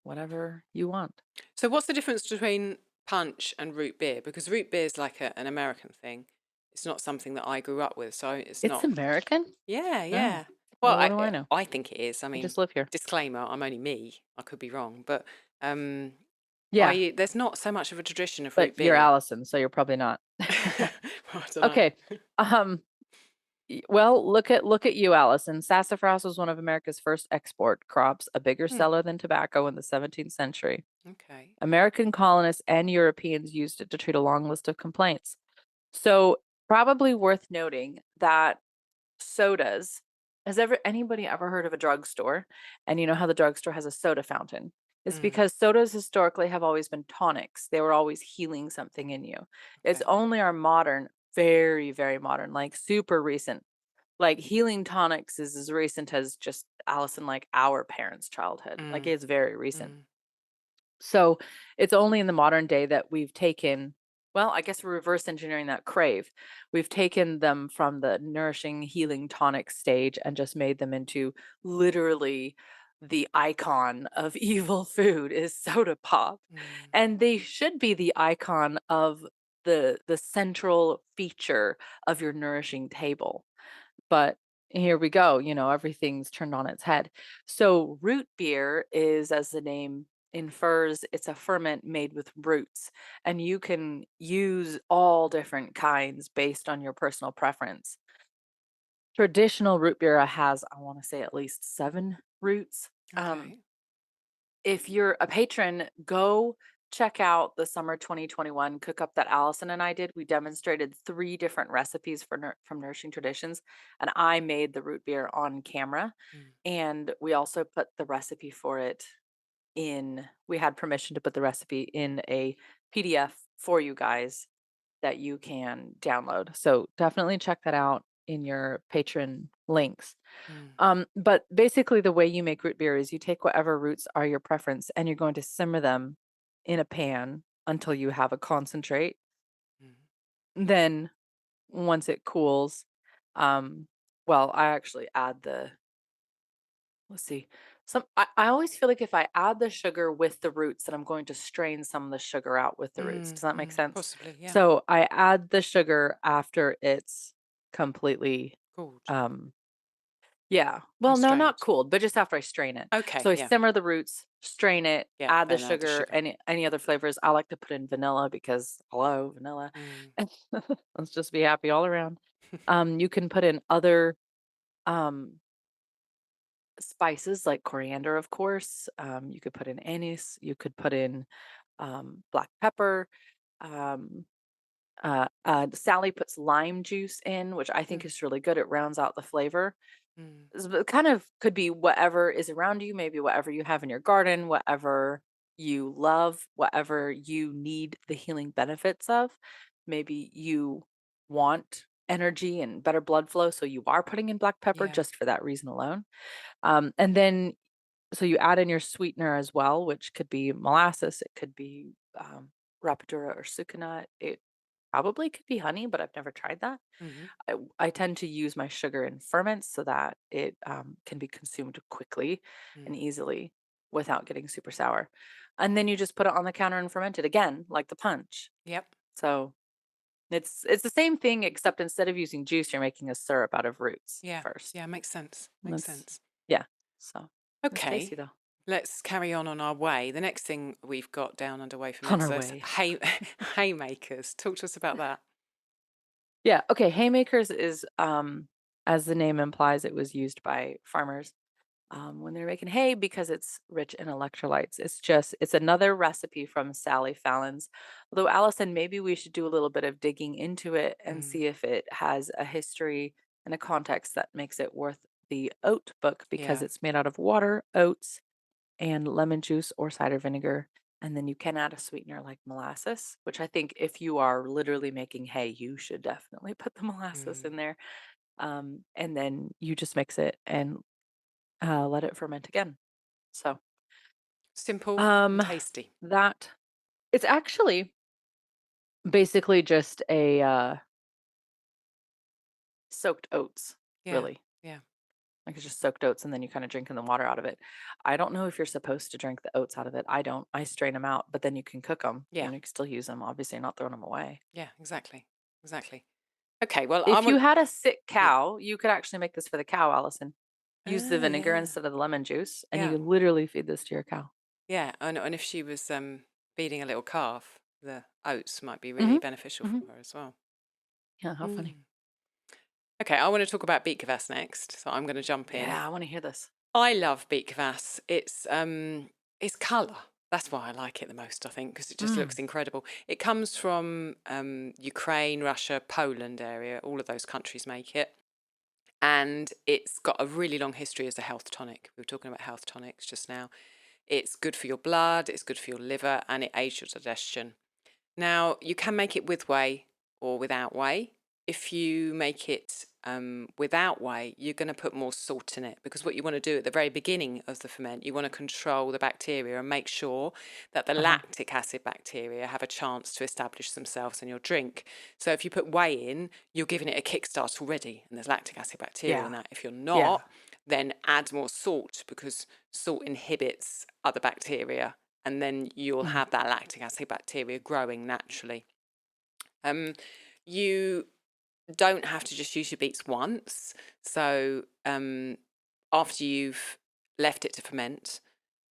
whatever you want. So what's the difference between punch and root beer? Because root beer is like an American thing. It's not something that I grew up with, so it's It's not. American? Yeah, Oh, yeah. Well, well, what do I know? I think it is. I I mean, just live here. disclaimer: I'm only me. I could be wrong, but um, Yeah, there's not so much of a tradition of but root you're beer. Allison, so you're probably not. Well, I don't Okay, know. um well, look at you, Allison. Sassafras was one of America's first export crops, a bigger Hmm, seller than tobacco in the 17th century. okay. American colonists and Europeans used it to treat a long list of complaints. So, probably worth noting that sodas. Anybody ever heard of a drugstore? And you know how the drugstore has a soda fountain? It's Mm, because sodas historically have always been tonics. They were always healing something in you. It's okay. only our modern, very, very modern, like super recent, like healing tonics is as recent as just Allison, like our parents' childhood. Like Mm, it's very recent. mm, So it's only in the modern day that we've taken, well, I guess we're reverse engineering that crave. We've taken them from the nourishing, healing tonic stage and just made them into literally the icon of evil food is soda pop. mm, And they should be the icon of the central feature of your nourishing table. But here we go, everything's turned on its head. So root beer is, as the name infers, it's a ferment made with roots, and you can use all different kinds based on your personal preference. Traditional root beer has, I want to say, at least 7 roots. okay. If you're a patron, go check out the summer 2021 cook up that Allison and I did. We demonstrated 3 different recipes from Nourishing Traditions, and I made the root beer on camera. Mm, And we also put the recipe for it we had permission to put the recipe in a PDF for you guys that you can download. So definitely check that out in your patron links. mm, But basically, the way you make root beer is you take whatever roots are your preference and you're going to simmer them in a pan until you have a concentrate. mm, Then, once it cools, um, well, I actually add let's see. I always feel like if I add the sugar with the roots, then I'm going to strain some of the sugar out with the roots. Does that make sense? Possibly, yeah. So I add the sugar after it's completely, Cooled um, yeah. and Well, no, not strained. cooled, but just after I strain it. Okay, So I yeah, simmer the roots, strain it, yeah, add the then add the sugar, sugar. any other flavors. I like to put in vanilla because hello, vanilla. Mm. Let's just be happy all around. You can put in other um spices like coriander, of course. You could put in anise, you could put in black pepper. Um, Sally puts lime juice in, which I think Mm, is really good. It rounds out the flavor. mm, It kind of could be whatever is around you, maybe whatever you have in your garden, whatever you love, whatever you need the healing benefits of. Maybe you want energy and better blood flow, so you are putting in black pepper yeah. just for that reason alone. And then so you add in your sweetener as well, which could be molasses, it could be rapadura or sucanut. It probably could be honey, but I've never tried that. Mhm, I tend to use my sugar in ferments so that it can be consumed quickly and mm. easily without getting super sour. And then you just put it on the counter and ferment it again, like the punch. Yep. So it's the same thing, except instead of using juice, you're making a syrup out of roots Yeah. first. Yeah, makes sense. And Makes that's sense. yeah. So it's tasty Okay. though. Let's carry on our way. The next thing we've got down underway for On our Mensa is way. haymakers. Talk to us about that. Yeah, okay, haymakers is, as the name implies, it was used by farmers, when they're making hay because it's rich in electrolytes. It's another recipe from Sally Fallon's. Although, Allison, maybe we should do a little bit of digging into it and Mm, see if it has a history and a context that makes it worth the oat book because yeah. it's made out of water, oats, and lemon juice or cider vinegar. And then you can add a sweetener like molasses, which I think if you are literally making hay, you should definitely put the molasses Mm. in there. And then you just mix it and let it ferment again. So Simple and um, tasty. that it's actually basically just a soaked oats, Yeah. really. Yeah. Like it's just soaked oats and then you kind of drinking the water out of it. I don't know if you're supposed to drink the oats out of it. I don't. I strain them out, but then you can cook them. Yeah. You know, you can still use them. Obviously, you're not throwing them away. Yeah, exactly. Exactly. Okay, well, I If you want had a sick yeah. cow, you could actually make this for the cow, Allison. Use the Oh, vinegar yeah. instead of the lemon juice, and you Yeah. could literally feed this to your cow. Yeah, and if she was feeding a little calf, the oats might be really Mhm, beneficial mhm. for her as well. Yeah, how funny. Mm. Okay, I want to talk about beet kvass next, so I'm going to jump in. Yeah, I wanna hear this. I love beet kvass. It's colour. That's why I like it the most, I think, because it just looks Mm, incredible. It comes from Ukraine, Russia, Poland area. All of those countries make it. And it's got a really long history as a health tonic. We were talking about health tonics just now. It's good for your blood, it's good for your liver, and it aids your digestion. Now, you can make it with whey or without whey. If you make it without whey, you're going to put more salt in it because what you want to do at the very beginning of the ferment, you want to control the bacteria and make sure that the uh-huh. lactic acid bacteria have a chance to establish themselves in your drink. So if you put whey in, you're giving it a kickstart already, and there's lactic acid bacteria in Yeah, that. If you're yeah. not, then add more salt because salt inhibits other bacteria and then you'll Mhm, have that lactic acid bacteria growing naturally. Um, you don't have to just use your beets once. So after you've left it to ferment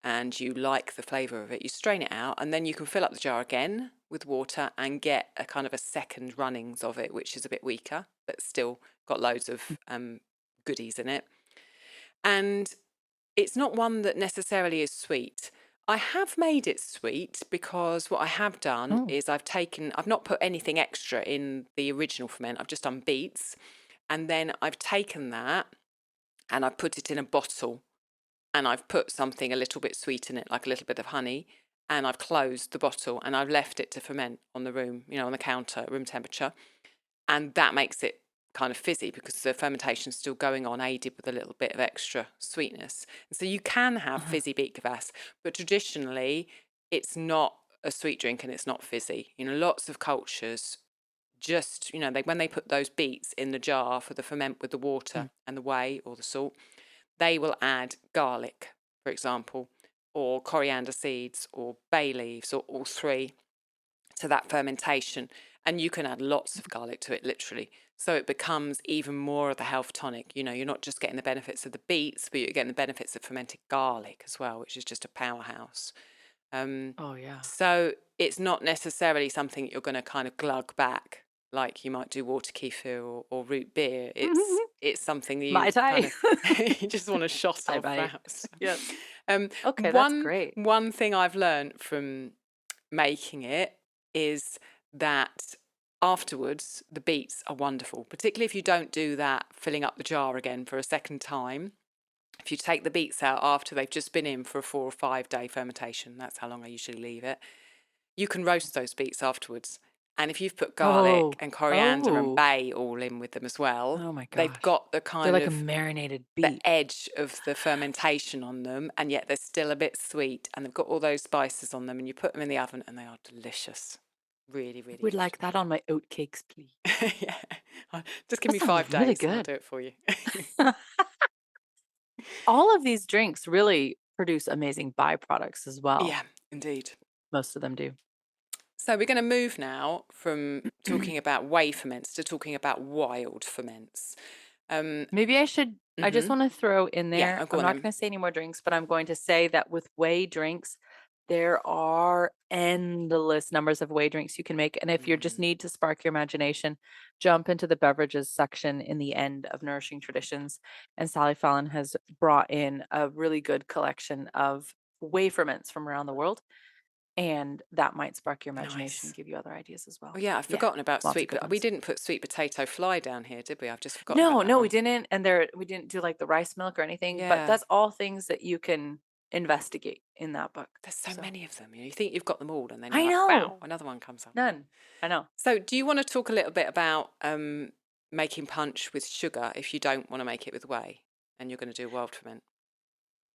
and you like the flavour of it, you strain it out and then you can fill up the jar again with water and get a kind of a second runnings of it, which is a bit weaker, but still got loads mm. of goodies in it. And it's not one that necessarily is sweet. I have made it sweet because what I have done Oh, is I've not put anything extra in the original ferment. I've just done beets and then I've taken that and I've put it in a bottle and I've put something a little bit sweet in it, like a little bit of honey, and I've closed the bottle and I've left it to ferment on the room, on the counter, room temperature. And that makes it kind of fizzy because the fermentation's still going on, aided with a little bit of extra sweetness. And so you can have uh-huh. fizzy beet kvass, but traditionally it's not a sweet drink and it's not fizzy. Lots of cultures just, when they put those beets in the jar for the ferment with the Mm, water and the whey or the salt, they will add garlic, for example, or coriander seeds or bay leaves, or all three, to that fermentation. And you can add lots of garlic to it, literally. So it becomes even more of the health tonic. You know, you're not just getting the benefits of the beets, but you're getting the benefits of fermented garlic as well, which is just a powerhouse. Um, Oh, yeah. so it's not necessarily something you're going to kind of glug back like you might do water kefir or root beer. It's something that Mai you kind Tai. of you just want to shot Bye off, bye. perhaps. Yes. Um, Okay, that's one great. one thing I've learned from making it is that afterwards the beets are wonderful, particularly if you don't do that filling up the jar again for a second time. If you take the beets out after they've just been in for a 4 or 5 day fermentation, that's how long I usually leave it, you can roast those beets afterwards. And if you've put garlic Oh. and coriander and Oh. bay all in with them as well, Oh my they've gosh. got the They're kind like a of marinated the beet. edge of the fermentation on them, and yet they're still a bit sweet, and they've got all those spices on them, and you put them in the oven and they are delicious. Really, I really would good. like that on my oat cakes, please. Yeah. Just give That me sounds 5 really days and I'll good. do it for you. All of these drinks really produce amazing byproducts as well. Yeah, indeed. Most of them do. So we're going to move now from talking about whey ferments to talking about wild ferments. Um, Maybe I just mhm. want to throw in Yeah, there, oh, go I'm on not then. going to say any more drinks, but I'm going to say that with whey drinks, there are endless numbers of whey drinks you can make. And if you just Mm, need to spark your imagination, jump into the beverages section in the end of Nourishing Traditions. And Sally Fallon has brought in a really good collection of whey ferments from around the world. And that might spark your imagination, nice. give you other ideas as Oh well. yeah, I've Yeah, forgotten about lots of sweet, good but we ones. didn't put sweet potato fly down here, did we? I've just forgotten about No, that no, we one. didn't. And we didn't do like the rice milk or anything, but Yeah, that's all things that you can investigate in that book. there's so So many of them. You know, you think you've got them all, and then you're I like, know wow, another one comes up. none. I know. So, do you want to talk a little bit about making punch with sugar if you don't want to make it with whey, and you're going to do wild ferment?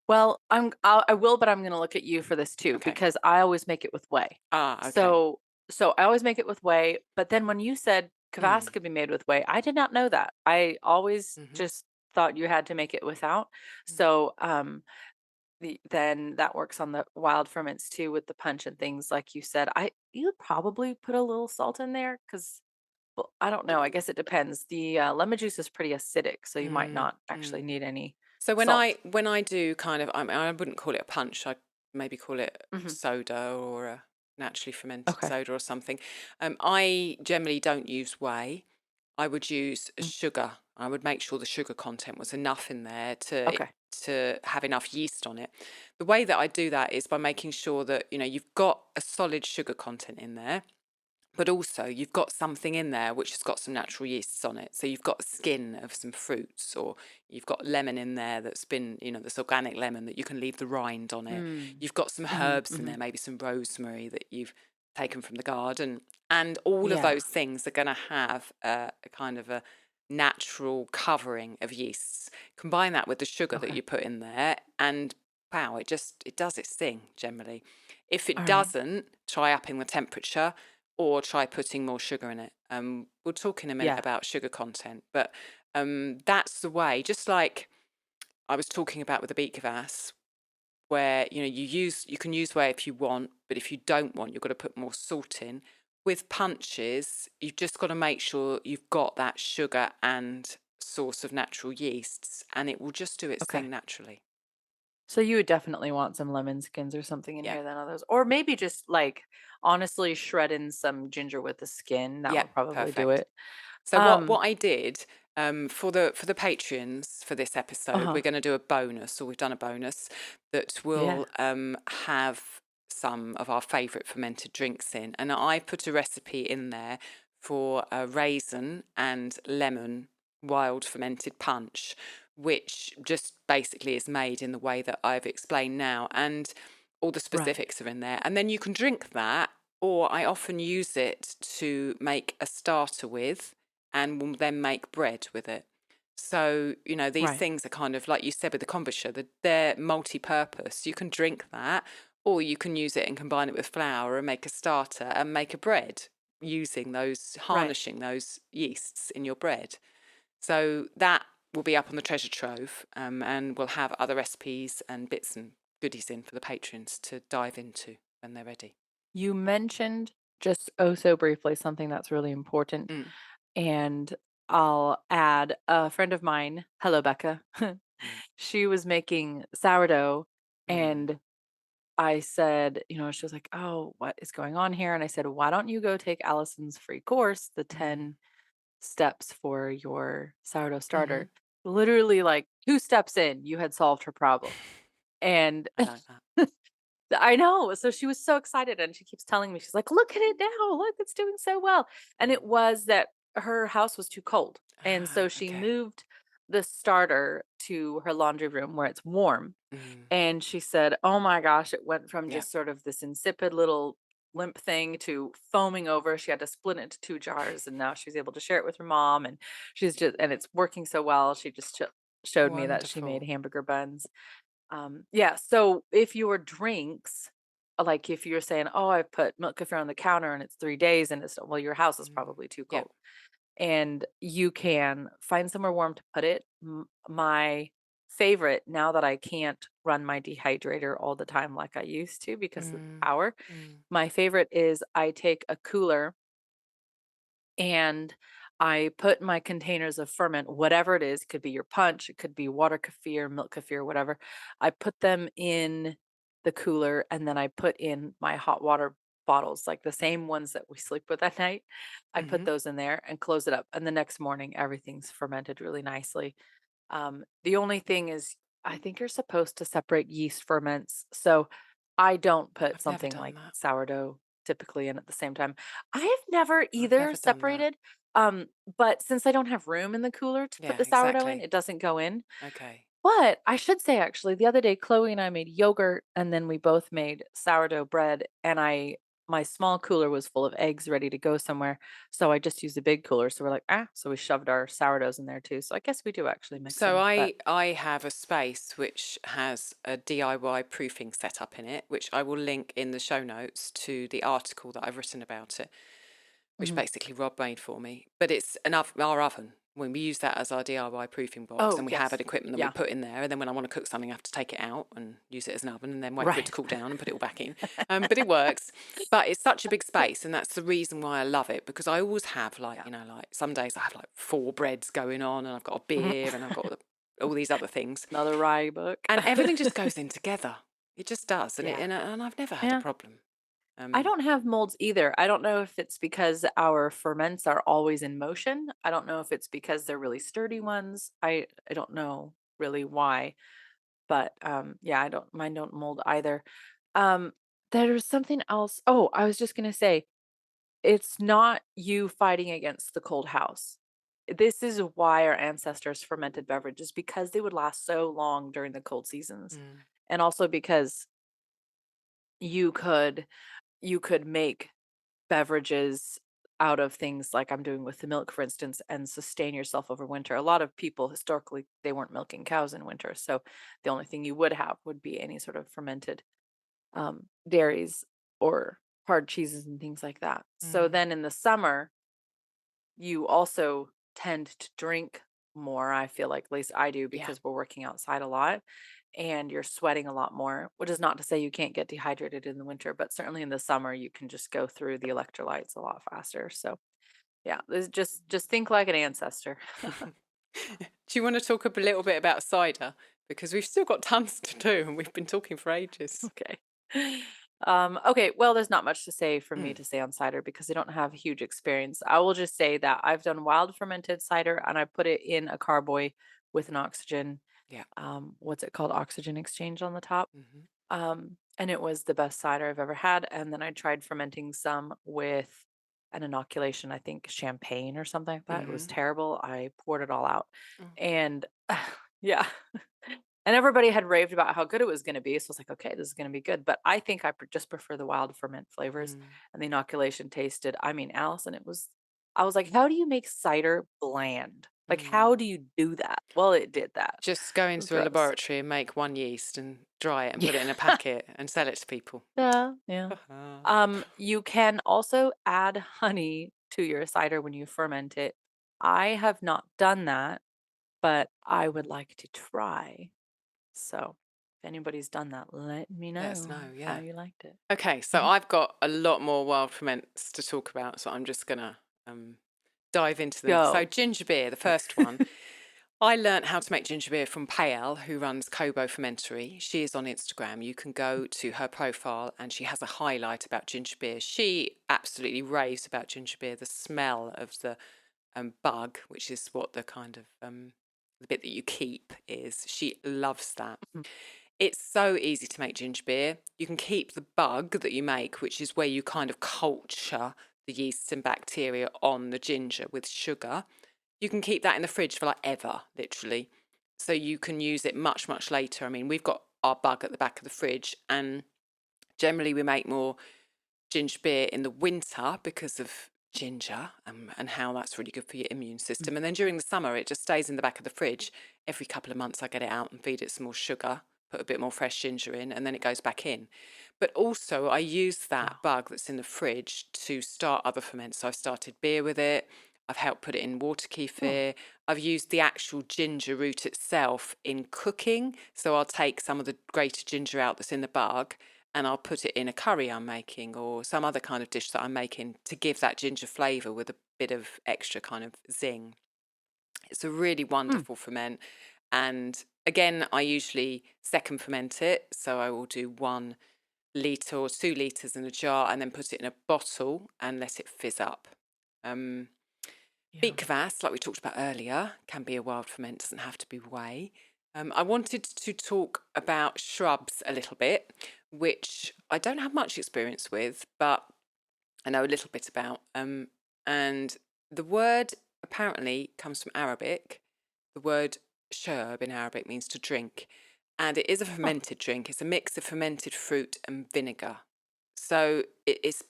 Well, I will, but I'm going to look at you for this too Okay. because I always make it with whey. Ah, okay. So I always make it with whey. But then when you said kvass Mm. could be made with whey, I did not know that. I always Hmm. just thought you had to make it without. So then that works on the wild ferments too with the punch and things like you said. You would probably put a little salt in there because well, I don't know. I guess it depends. The lemon juice is pretty acidic, so you might Mm, not actually mm. need any So salt. when I do kind of, I mean, I wouldn't call it a punch. I'd maybe call it Hmm. soda or a naturally fermented Okay. soda or something. I generally don't use whey. I would use Mm. sugar. I would make sure the sugar content was enough in there to Okay. have enough yeast on it. The way that I do that is by making sure that, you know, you've got a solid sugar content in there, but also you've got something in there which has got some natural yeasts on it. So you've got the skin of some fruits, or you've got lemon in there that's been, you know, this organic lemon that you can leave the rind on it. Mm. You've got some Hmm. herbs in Hmm. there, maybe some rosemary that you've taken from the garden. And all of Yeah. those things are going to have a kind of a natural covering of yeasts. Combine that with the sugar that Okay. you put in there, and wow, it does its thing generally. If it All right. doesn't, try upping the temperature or try putting more sugar in it. We'll talk in a minute Yeah. about sugar content, but that's the way. Just like I was talking about with the beet kvass, where you know you can use whey if you want, but if you don't want, you've got to put more salt in. With punches, you've just got to make sure you've got that sugar and source of natural yeasts, and it will just do its Okay. thing naturally. So you would definitely want some lemon skins or something in Yeah, here than others, or maybe just like honestly shred in some ginger with the skin. That yeah, would probably do perfect. it. So Um. what I did for the Patreons for this Uh episode, huh. we're going to do a bonus, or we've done a bonus that Yeah. will have some of our favourite fermented drinks in, and I put a recipe in there for a raisin and lemon wild fermented punch, which just basically is made in the way that I've explained now, and all the Right. specifics are in there, and then you can drink that. Or I often use it to make a starter with, and will then make bread with it. So, you know, these Right. things are kind of like you said with the kombucha, they're multi-purpose. You can drink that, or you can use it and combine it with flour and make a starter and make a bread using those, Right. harnessing those yeasts in your bread. So that will be up on the treasure trove, and we'll have other recipes and bits and goodies in for the patrons to dive into when they're ready. You mentioned just oh so briefly something that's really important. Mm, And I'll add a friend of mine, hello, Becca. mm, She was making sourdough mm, and I said, she was like, "Oh, what is going on here?" And I said, "Why don't you go take Allison's free course, the mm, 10 steps for your sourdough mhm. starter?" Literally, like 2 steps in, you had solved her problem. And I like that. I know. So she was so excited and she keeps telling me, she's like, "Look at it now. Look, it's doing so well." And Mm. it was that her house was too cold. And so Ah, she okay. moved the starter to her laundry room where it's warm. Mm, And she said, "Oh my gosh, it went from yeah. just sort of this insipid little limp thing to foaming over. She had to split it into 2 jars and now she's able to share it with her mom and and it's working so well. She just showed me that she made Wonderful. hamburger buns. Yeah, so if your drinks, like if you're saying, "Oh, I put milk kefir on the counter and it's 3 days," and it's well, your house is Mm, probably too yeah. cold. And you can find somewhere warm to put it. My favorite, now that I can't run my dehydrator all the time like I used to because of the Mm, power, mm, my favorite is I take a cooler and I put my containers of ferment, whatever it is, it could be your punch, it could be water kefir, milk kefir, whatever. I put them in the cooler and then I put in my hot water bottles, like the same ones that we sleep with at night. I put mhm. those in there and close it up. And the next morning, everything's fermented really nicely. The only thing is, I think you're supposed to separate yeast ferments. So I don't put I've never something done like that. sourdough typically in at the same time. I have never I've either never done that. separated. But since I don't have room in the cooler to put Yeah, the sourdough in, exactly. it doesn't go in. Okay. But I should say actually, the other day Chloe and I made yogurt and then we both made sourdough bread and my small cooler was full of eggs ready to go somewhere. So I just used a big cooler. So we're like, so we shoved our sourdoughs in there too. So I guess we do actually mix So them. But I have a space which has a DIY proofing setup in it, which I will link in the show notes to the article that I've written about it, which mhm. basically Rob made for me. But it's our oven. When we use that as our DIY proofing box, Oh and we have an yes. equipment that we Yeah. put in there, and then when I want to cook something, I have to take it out and use it as an oven, and then wait for it to Right. cool down and put it all back in. But it works. But it's such a big space, and that's the reason why I love it, because I always have Yeah. like some days I have like 4 breads going on, and I've got a Mhm. beer, and I've got all these other things, Another rye book. and everything just goes in together. It just does, and Yeah. I've never had a Yeah. problem. I Um, don't have molds either. I don't know if it's because our ferments are always in motion. I don't know if it's because they're really sturdy ones. I don't know really why, but yeah, I don't mine don't mold either. Um there's something else. Oh, I was just going to say it's not you fighting against the cold house. This is why our ancestors fermented beverages because they would last so long during the cold seasons. mm, And also because you could you could make beverages out of things like I'm doing with the milk, for instance, and sustain yourself over winter. A lot of people historically they weren't milking cows in winter, so the only thing you would have would be any sort of fermented dairies or hard cheeses and things like that. So mm, then in the summer, you also tend to drink more. I feel like, at least I do, yeah. because we're working outside a lot and you're sweating a lot more, which is not to say you can't get dehydrated in the winter, but certainly in the summer you can just go through the electrolytes a lot faster. So yeah, this just think like an ancestor. Do you want to talk a little bit about cider? Because we've still got tons to do and we've been talking for ages. Okay. Okay, well, there's not much to say for me Mm, to say on cider because I don't have huge experience. I will just say that I've done wild fermented cider and I put it in a carboy with an oxygen, yeah. what's it called? Oxygen exchange on the top. Hmm. And it was the best cider I've ever had. And then I tried fermenting some with an inoculation, I think champagne or something like that. It was Hmm. terrible. I poured it all out. Oh. And yeah. And everybody had raved about how good it was going to be. So I was like, okay, this is going to be good. But I think I just prefer the wild ferment flavors. Mm, And the inoculation tasted, I mean, Allison, I was like, how do you make cider bland? Like, mm. how do you do that? Well, it did that. Just go It was into a gross. laboratory and make one yeast and dry it and put it Yeah. in a packet and sell it to people. Yeah. Yeah. You can also add honey to your cider when you ferment it. I have not done that. but I would like to try. So if anybody's done that, let me Let us know know, how yeah. you liked it. Okay, so Mhm. I've got a lot more wild ferments to talk about, so I'm just going to dive into them. So Go. ginger beer, the first one. I learnt how to make ginger beer from Payal, who runs Kobo Fermentory. She is on Instagram. You can go to her profile and she has a highlight about ginger beer. She absolutely raves about ginger beer. The smell of the bug, which is what the kind of the bit that you keep is. She loves that. Mhm. It's so easy to make ginger beer. You can keep the bug that you make, which is where you kind of culture the yeasts and bacteria on the ginger with sugar. You can keep that in the fridge for like ever, literally. So you can use it much, much later. I mean, we've got our bug at the back of the fridge, and generally we make more ginger beer in the winter because of ginger and how that's really good for your immune Mm. system. And then during the summer, it just stays in the back of the fridge. Every couple of months, I get it out and feed it some more sugar, put a bit more fresh ginger in, and then it goes back in. But also, I use that Wow. bug that's in the fridge to start other ferments. So I've started beer with it. I've helped put it in water Oh. kefir. I've used the actual ginger root itself in cooking. So I'll take some of the grated ginger out that's in the bug and I'll put it in a curry I'm making or some other kind of dish that I'm making to give that ginger flavour with a bit of extra kind of zing. It's a really Mm. wonderful ferment. And again, I usually second ferment it. So I will do 1 litre or 2 litres in a jar and then put it in a bottle and let it fizz up. Yeah. Beet kvass, like we talked about earlier, can be a wild ferment, doesn't have to be whey. I wanted to talk about shrubs a little bit, which I don't have much experience with, but I know a little bit about. And the word apparently comes from Arabic. The word sherb in Arabic means to drink, and it is a Huh. fermented drink. It's a mix of fermented fruit and vinegar. So it's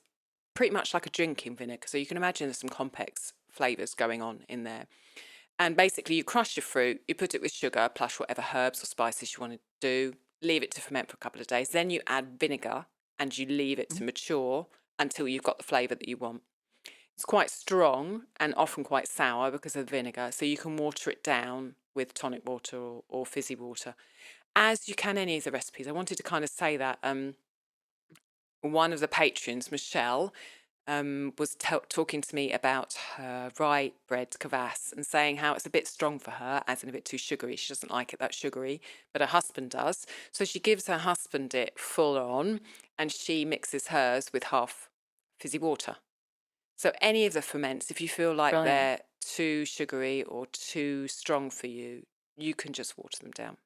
pretty much like a drinking vinegar. So you can imagine there's some complex flavours going on in there. And basically, you crush your fruit, you put it with sugar, plus whatever herbs or spices you want to do, leave it to ferment for a couple of days. Then you add vinegar and you leave it to Mhm. mature until you've got the flavour that you want. It's quite strong and often quite sour because of the vinegar. So you can water it down with tonic water or fizzy water, as you can any of the recipes. I wanted to kind of say that one of the patrons, Michelle, was talking to me about her rye bread kvass and saying how it's a bit strong for her, as in a bit too sugary. She doesn't like it that sugary, but her husband does. So she gives her husband it full on and she mixes hers with half fizzy water. So any of the ferments, if you feel like Brilliant. they're too sugary or too strong for you, you can just water them down.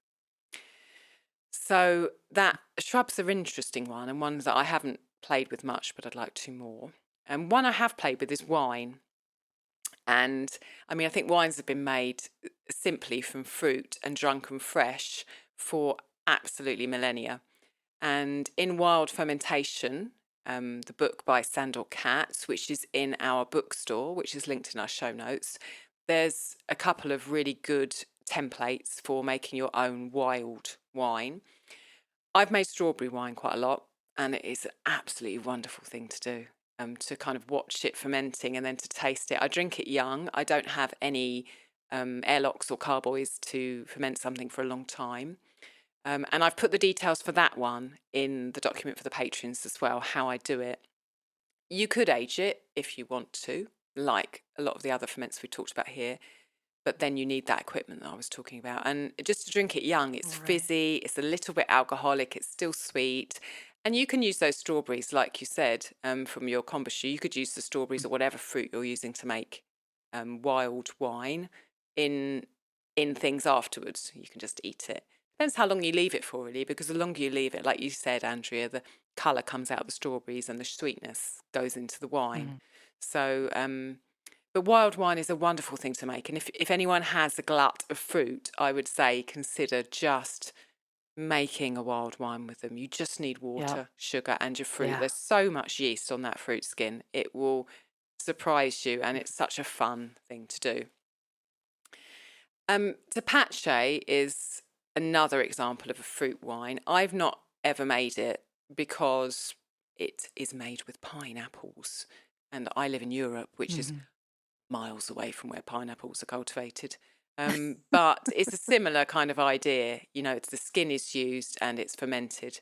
So that shrubs are an interesting one and ones that I haven't played with much, but I'd like to more. And one I have played with is wine. And I mean, I think wines have been made simply from fruit and drunken fresh for absolutely millennia. And in Wild Fermentation, the book by Sandor Katz, which is in our bookstore, which is linked in our show notes, there's a couple of really good templates for making your own wild wine. I've made strawberry wine quite a lot, and it is an absolutely wonderful thing to do. To kind of watch it fermenting and then to taste it. I drink it young. I don't have any airlocks or carboys to ferment something for a long time. And I've put the details for that one in the document for the patrons as well, how I do it. You could age it if you want to, like a lot of the other ferments we talked about here, but then you need that equipment that I was talking about. And just to drink it young, it's Right. fizzy, it's a little bit alcoholic, it's still sweet. And you can use those strawberries, like you said, from your kombucha. You could use the strawberries Mm. or whatever fruit you're using to make wild wine in things afterwards. You can just eat it. Depends how long you leave it for, really, because the longer you leave it, like you said, Andrea, the colour comes out of the strawberries and the sweetness goes into the wine. Mhm. So, but wild wine is a wonderful thing to make. And if anyone has a glut of fruit, I would say consider just making a wild wine with them. You just need Yep. water, sugar, and your fruit. Yeah. There's so much yeast on that fruit skin. It will surprise you, and it's such a fun thing to do. Tepache is another example of a fruit wine. I've not ever made it because it is made with pineapples. And I live in Europe, which is Mhm. miles away from where pineapples are cultivated. But it's a similar kind of idea. It's the skin is used and it's fermented.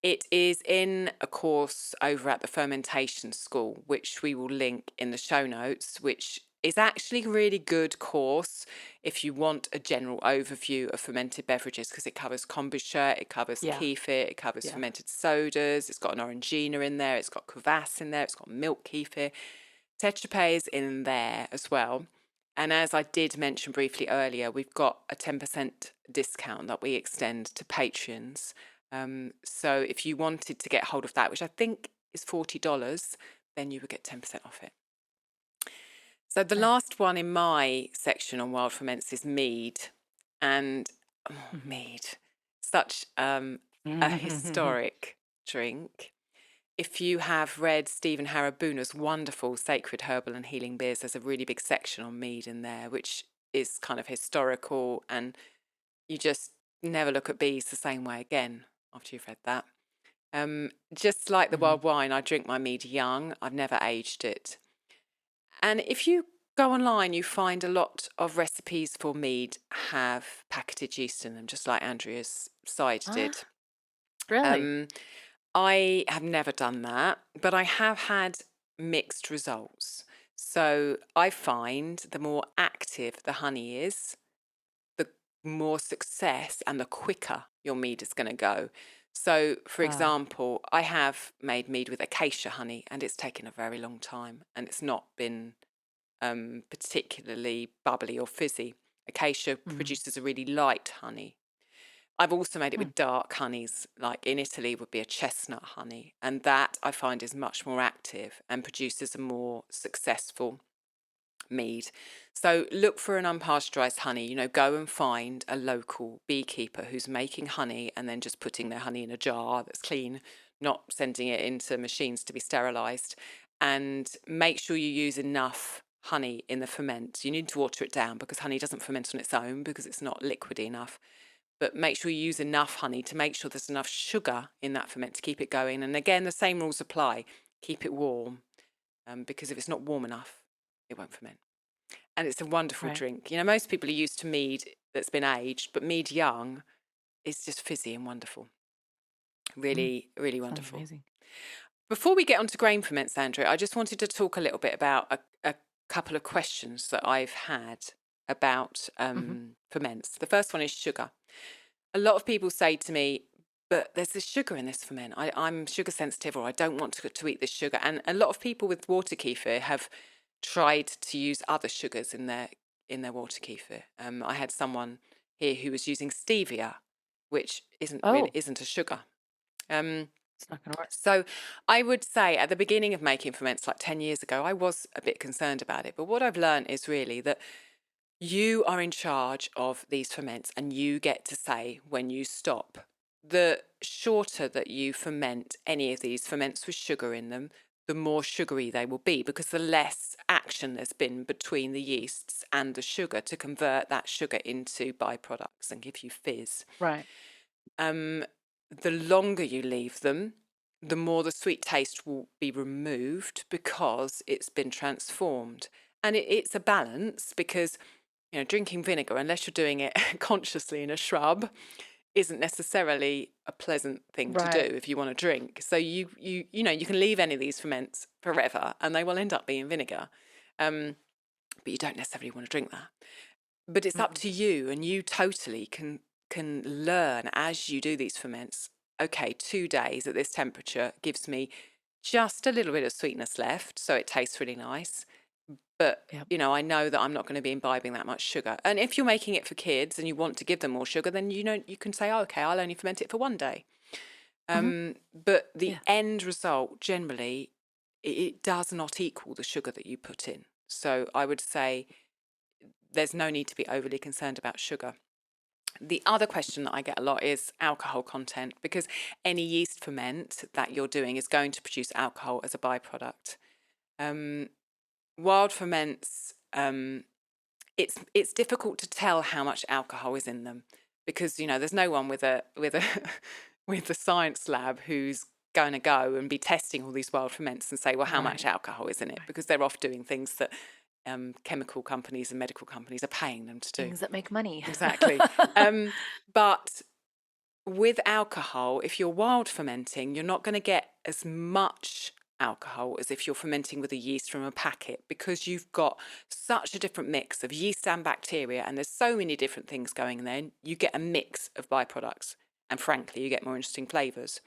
It is in a course over at the Fermentation School, which we will link in the show notes, which is actually a really good course if you want a general overview of fermented beverages, because it covers kombucha, it covers Yeah. kefir, it covers Yeah. fermented sodas, it's got an orangina in there, it's got kvass in there, it's got milk kefir. Tetrapay is in there as well. And as I did mention briefly earlier, we've got a 10% discount that we extend to patrons. So if you wanted to get hold of that, which I think is $40, then you would get 10% off it. So the Nice. last one in my section on wild ferments is mead. And mead, such a historic drink. If you have read Stephen Harabuna's wonderful Sacred Herbal and Healing Beers, there's a really big section on mead in there, which is kind of historical, and you just never look at bees the same way again after you've read that. Just like the wild wine, I drink my mead young. I've never aged it. And if you go online, you find a lot of recipes for mead have packaged yeast in them, just like Andrea's side did. Really? I have never done that, but I have had mixed results. So I find the more active the honey is, the more success and the quicker your mead is going to go. So, for example, I have made mead with acacia honey, and it's taken a very long time, and it's not been particularly bubbly or fizzy. Acacia produces a really light honey. I've also made it with dark honeys, like in Italy would be a chestnut honey, and that I find is much more active and produces a more successful mead. So look for an unpasteurized honey. Go and find a local beekeeper who's making honey and then just putting their honey in a jar that's clean, not sending it into machines to be sterilized. And make sure you use enough honey in the ferment. You need to water it down because honey doesn't ferment on its own because it's not liquidy enough. But make sure you use enough honey to make sure there's enough sugar in that ferment to keep it going. And again, the same rules apply. Keep it warm, because if it's not warm enough, it won't ferment. And it's a wonderful drink. Most people are used to mead that's been aged, but mead young is just fizzy and wonderful. Really, really Sounds wonderful. amazing. Before we get on to grain ferments, Andrew, I just wanted to talk a little bit about a couple of questions that I've had about ferments. The first one is sugar. A lot of people say to me, but there's this sugar in this ferment. I'm sugar sensitive, or I don't want to eat this sugar. And a lot of people with water kefir have tried to use other sugars in their water kefir. I had someone here who was using stevia, which isn't a sugar. It's not going to work. So I would say at the beginning of making ferments, like 10 years ago, I was a bit concerned about it. But what I've learned is really that you are in charge of these ferments and you get to say when you stop. The shorter that you ferment any of these ferments with sugar in them, the more sugary they will be, because the less action there's been between the yeasts and the sugar to convert that sugar into byproducts and give you fizz. Right. The longer you leave them, the more the sweet taste will be removed because it's been transformed. And it's a balance, because drinking vinegar, unless you're doing it consciously in a shrub, isn't necessarily a pleasant thing to do if you want to drink. So you can leave any of these ferments forever and they will end up being vinegar. But you don't necessarily want to drink that. But it's up to you, and you totally can learn as you do these ferments. Okay, 2 days at this temperature gives me just a little bit of sweetness left, so it tastes really nice. But, I know that I'm not going to be imbibing that much sugar. And if you're making it for kids and you want to give them more sugar, then, you can say, oh, okay, I'll only ferment it for 1 day. But the end result, generally, it does not equal the sugar that you put in. So I would say there's no need to be overly concerned about sugar. The other question that I get a lot is alcohol content, because any yeast ferment that you're doing is going to produce alcohol as a byproduct. Wild ferments, it's difficult to tell how much alcohol is in them, because there's no one with a with a science lab who's going to go and be testing all these wild ferments and say, well, how much alcohol is in it, because they're off doing things that chemical companies and medical companies are paying them to do. Things that make money. Exactly. But with alcohol, if you're wild fermenting, you're not going to get as much alcohol as if you're fermenting with a yeast from a packet, because you've got such a different mix of yeast and bacteria, and there's so many different things going in there. You get a mix of byproducts, and frankly, you get more interesting flavors.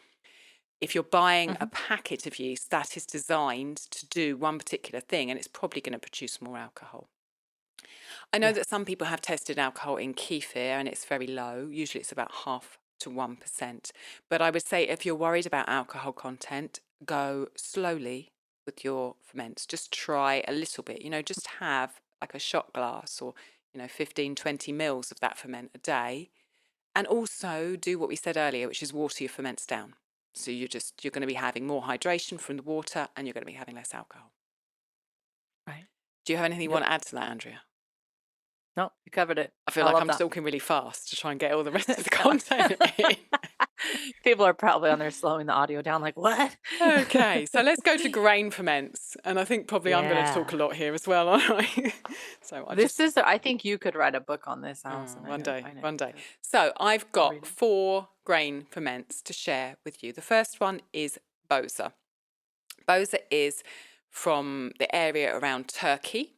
If you're buying a Mhm. packet of yeast, that is designed to do one particular thing, and it's probably going to produce more alcohol. I know Yeah. that some people have tested alcohol in kefir and it's very low. Usually it's about 0.5 to 1%. But I would say if you're worried about alcohol content, go slowly with your ferments. Just try a little bit, just have like a shot glass or, 15, 20 mils of that ferment a day. And also do what we said earlier, which is water your ferments down. So you're going to be having more hydration from the water and you're going to be having less alcohol. Right. Do you have anything you Yep. want to add to that, Andrea? No, you covered it. I feel I like love I'm that. talking really fast to try and get all the rest of the No. content in. People are probably on there slowing the audio down, like, what? Okay, so let's go to grain ferments. And I think probably I'm going to talk Yeah. a lot here as well, aren't I? So I think you could write a book on this, Allison. one day, I know one you day. could. So I've I'll read got it. 4 grain ferments to share with you. The first one is Boza. Boza is from the area around Turkey.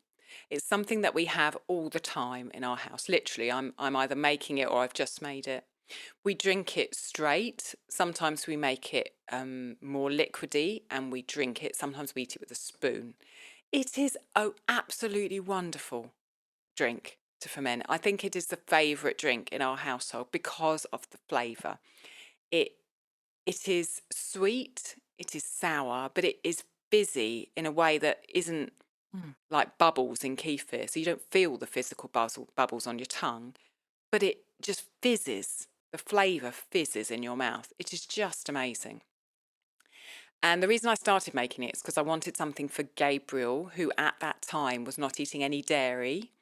It's something that we have all the time in our house. Literally, I'm either making it or I've just made it. We drink it straight. Sometimes we make it more liquidy and we drink it. Sometimes we eat it with a spoon. It is absolutely wonderful drink to ferment. I think it is the favourite drink in our household because of the flavour. It is sweet, it is sour, but it is fizzy in a way that isn't Mm. like bubbles in kefir. So you don't feel the physical bubbles on your tongue, but it just fizzes. The flavour fizzes in your mouth. It is just amazing. And the reason I started making it is because I wanted something for Gabriel, who at that time was not eating any dairy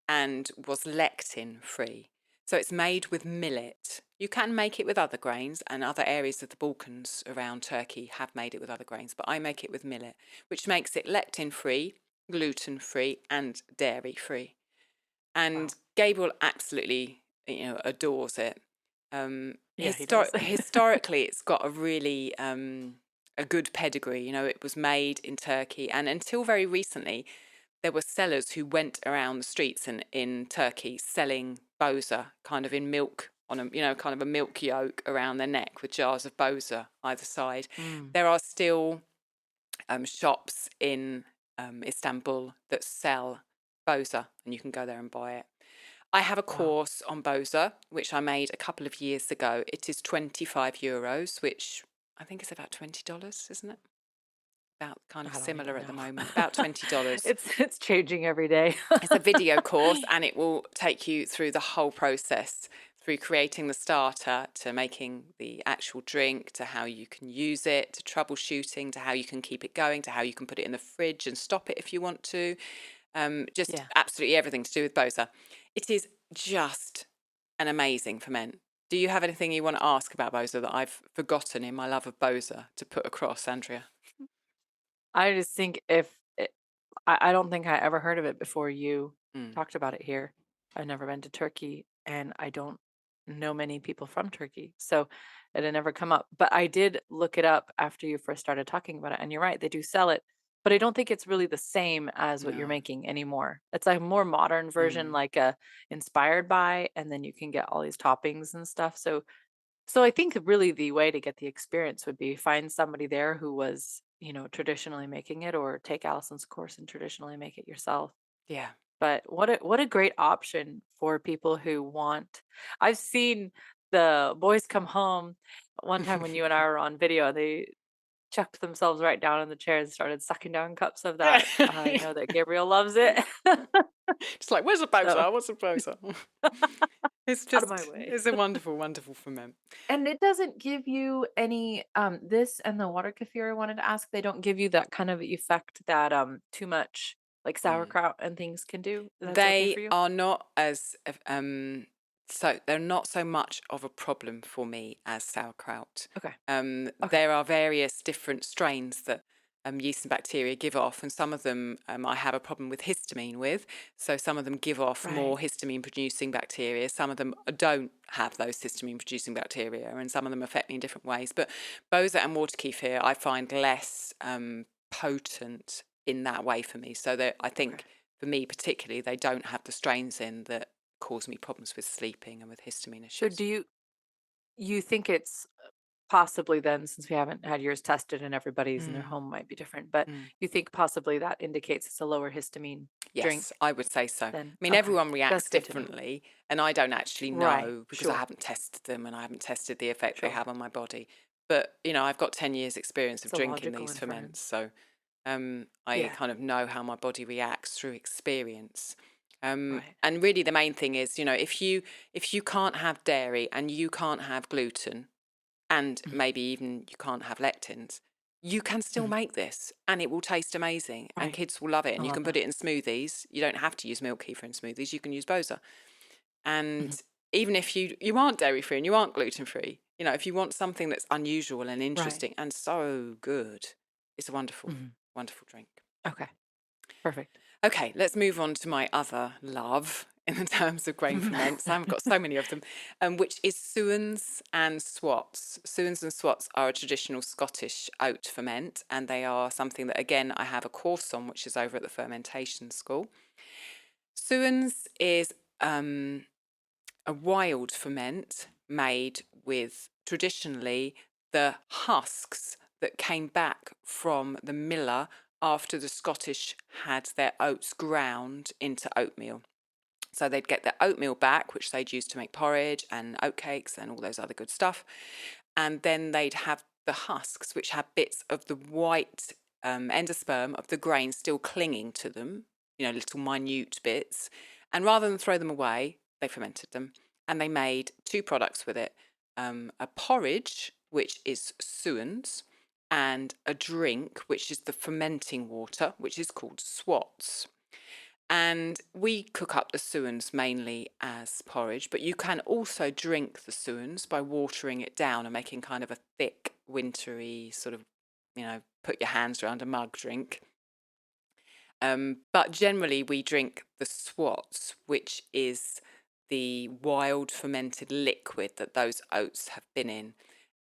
and was lectin free. So it's made with millet. You can make it with other grains, and other areas of the Balkans around Turkey have made it with other grains, but I make it with millet, which makes it lectin free, gluten free, and dairy free. And Wow. Gabriel absolutely, adores it. Yeah, he does. Historically, it's got a really a good pedigree. It was made in Turkey, and until very recently, there were sellers who went around the streets in Turkey selling boza, kind of in milk on a, kind of a milk yolk around their neck with jars of boza either side. Mm. There are still shops in Istanbul that sell boza, and you can go there and buy it. I have a Wow. course on boza, which I made a couple of years ago. It is €25, which I think is about $20, isn't it? About kind of I don't even similar at the know. moment, about $20. It's changing every day. It's a video course and it will take you through the whole process, through creating the starter to making the actual drink, to how you can use it, to troubleshooting, to how you can keep it going, to how you can put it in the fridge and stop it if you want to. Just Yeah. absolutely everything to do with boza. It is just an amazing ferment. Do you have anything you want to ask about boza that I've forgotten in my love of boza to put across, Andrea? I just think I don't think I ever heard of it before you Mm, talked about it here. I've never been to Turkey and I don't know many people from Turkey. So it had never come up. But I did look it up after you first started talking about it. And you're right, they do sell it. But I don't think it's really the same as what you're no. making anymore. It's like a more modern version, Mm, like a inspired by, and then you can get all these toppings and stuff. So I think really the way to get the experience would be find somebody there who was, traditionally making it, or take Allison's course and traditionally make it yourself. yeah. But what a great option for people who want. I've seen the boys come home one time when you and I were on video, they chucked themselves right down in the chair and started sucking down cups of Yeah. that. I know that Gabriel loves it. Just like, where's the So boza? What's a boza? out of my way. It's a wonderful, wonderful ferment. And it doesn't give you any this and the water kefir I wanted to ask, they don't give you that kind of effect that too much like Mm. sauerkraut and things can do. That's okay They for you? are not as, so they're not so much of a problem for me as sauerkraut. Okay. Okay. There are various different strains that yeast and bacteria give off, and some of them I have a problem with histamine with. So some of them give off more Right. histamine producing bacteria. Some of them don't have those histamine producing bacteria, and some of them affect me in different ways. But Boza and water kefir I find less potent in that way for me. So that I Okay. think for me particularly, they don't have the strains in that cause me problems with sleeping and with histamine So issues. do you think it's possibly then, since we haven't had yours tested and everybody's in their Mm, home might be different, but mm. you think possibly that indicates it's a lower histamine Yes, drink I would say so. I then? mean, Okay. everyone That's reacts good to know. differently, and I don't actually Right. know because I Sure. haven't tested them and I haven't tested the effect they Sure. have on my body. But, I've got 10 years experience of It's a drinking logical these ferments, inference. so I Yeah. kind of know how my body reacts through experience. Right. And really the main thing is, if you can't have dairy and you can't have gluten, and Mhm. maybe even you can't have lectins, you can still Mhm. make this and it will taste amazing and Right. kids will love it. I And you love can put that. it in smoothies. You don't have to use milk kefir in smoothies. You can use boza. And Mhm. even if you aren't dairy free and you aren't gluten free, if you want something that's unusual and Right. interesting and so good, it's a wonderful, Mhm. wonderful drink. Okay. Perfect. Okay, let's move on to my other love in the terms of grain ferments. I've got so many of them, which is suans and swats. Suans and swats are a traditional Scottish oat ferment, and they are something that, again, I have a course on, which is over at the fermentation school. Suans is a wild ferment made with traditionally the husks that came back from the miller after the Scottish had their oats ground into oatmeal. So they'd get their oatmeal back, which they'd use to make porridge and oatcakes and all those other good stuff. And then they'd have the husks, which had bits of the white endosperm of the grain still clinging to them, little minute bits. And rather than throw them away, they fermented them and they made two products with it, a porridge, which is suans, and a drink, which is the fermenting water, which is called swats. And we cook up the suans mainly as porridge, but you can also drink the suans by watering it down and making kind of a thick, wintry sort of, put your hands around a mug drink. But generally, we drink the swats, which is the wild fermented liquid that those oats have been in.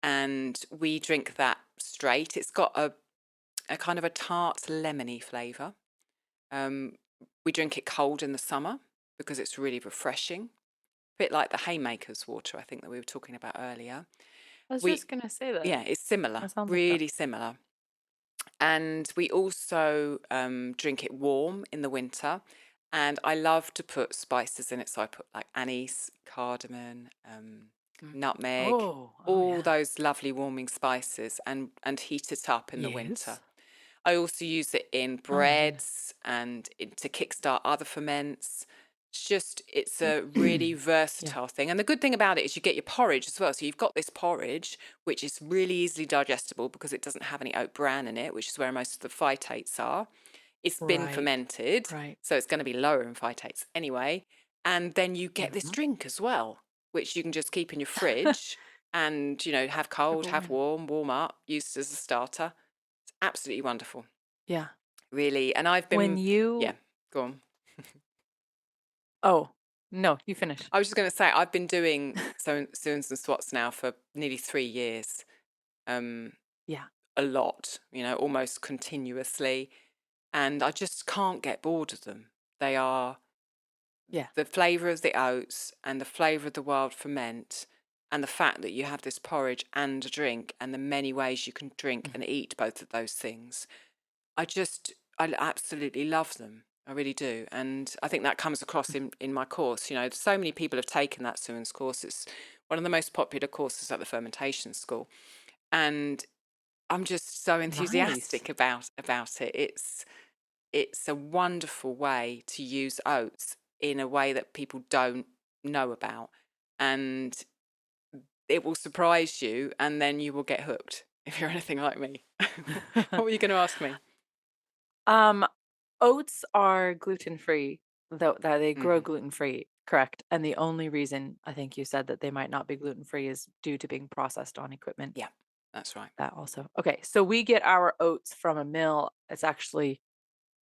And we drink that straight. It's got a kind of a tart, lemony flavour. Um, we drink it cold in the summer because it's really refreshing. A bit like the Haymakers water, I think that we were talking about earlier. I was We, just gonna say that. yeah, it's similar, That sounds like that. really similar. And we also drink it warm in the winter. And I love to put spices in it. So I put like anise, cardamom, Mm. nutmeg, Oh, oh all yeah. those lovely warming spices and heat it up in the winter. Yes. I also use it in Oh yeah. breads and to kickstart other ferments. It's a really Yeah. versatile thing. And the good thing about it is you get your porridge as well. So you've got this porridge, which is really easily digestible because it doesn't have any oat bran in it, which is where most of the phytates are. It's been Right. fermented, Right. so it's going to be lower in phytates anyway. And then you get this Mhm. drink as well, which you can just keep in your fridge and, have cold, Never have win. warm up, used as a starter. It's absolutely wonderful. Yeah. Really, and I've When been yeah, you go on. Oh, no, you finish. I was just gonna say, I've been doing Suans and Swats now for nearly 3 years, um, Yeah. a lot, almost continuously, and I just can't get bored of them. They are Yeah. the flavour of the oats and the flavour of the wild ferment, and the fact that you have this porridge and a drink, and the many ways you can drink Mhm. and eat both of those things. I absolutely love them. I really do. And I think that comes across in my course. So many people have taken that Suans course. It's one of the most popular courses at the fermentation school. And I'm just so Nice. enthusiastic about it. It's a wonderful way to use oats in a way that people don't know about. And it will surprise you and then you will get hooked if you're anything like me. What were you going to ask me? Um, Oats are gluten-free, though that they grow Hmm. gluten-free, correct? And the only reason I think you said that they might not be gluten-free is due to being processed on equipment. Yeah. That's right. That also. Okay, so we get our oats from a mill. It's actually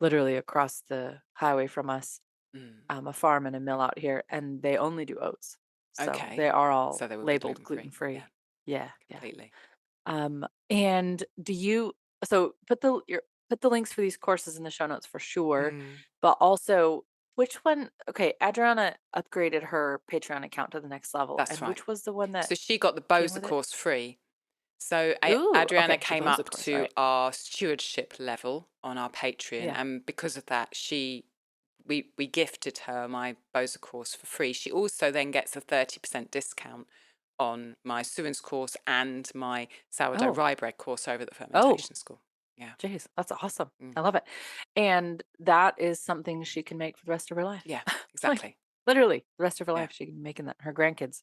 literally across the highway from us, Mm. a farm and a mill out here, and they only do oats. So Okay. they are So all they will be labeled gluten gluten free. Yeah, free. Yeah, yeah. completely. And do you so put the links for these courses in the show notes for sure, Mm. but also which one okay, Adriana upgraded her Patreon account to the next level, That's and right. which was the one that So she got the came Boza with it? course free. So Ooh, Adriana okay, the came Boza up course, to alright. our stewardship level on our Patreon, Yeah. and because of that, we gifted her my Boza course for free. She also then gets a 30% discount on my Suins course and my sourdough Oh, rye bread course over at the oh, fermentation school. Yeah. geez, that's awesome. Mm. I love it. And that is something she can make for the rest of her life. Yeah, Like, exactly. literally, the rest of her Yeah. life, she can be making that, her grandkids,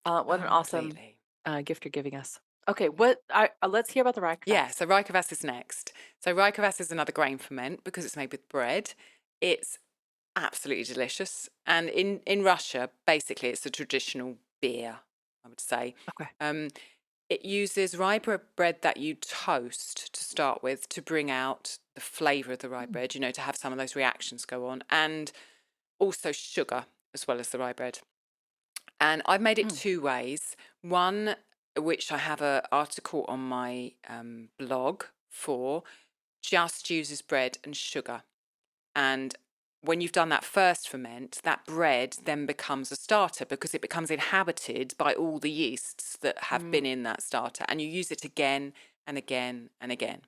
what an awesome, Completely. gift you're giving us. Okay, what I let's hear about the rye Yeah, kvass. so rye kvass is next. So rye kvass is another grain ferment because it's made with bread. It's absolutely delicious. And in Russia, basically, it's a traditional beer, I would say. Okay. Um, it uses rye bread that you toast to start with to bring out the flavour of the rye Mm, bread, to have some of those reactions go on, and also sugar as well as the rye bread. And I've made it mm, two ways. One, which I have an article on my blog for, just uses bread and sugar. And when you've done that first ferment, that bread then becomes a starter because it becomes inhabited by all the yeasts that have been mm. in that starter. And you use it again and again and again.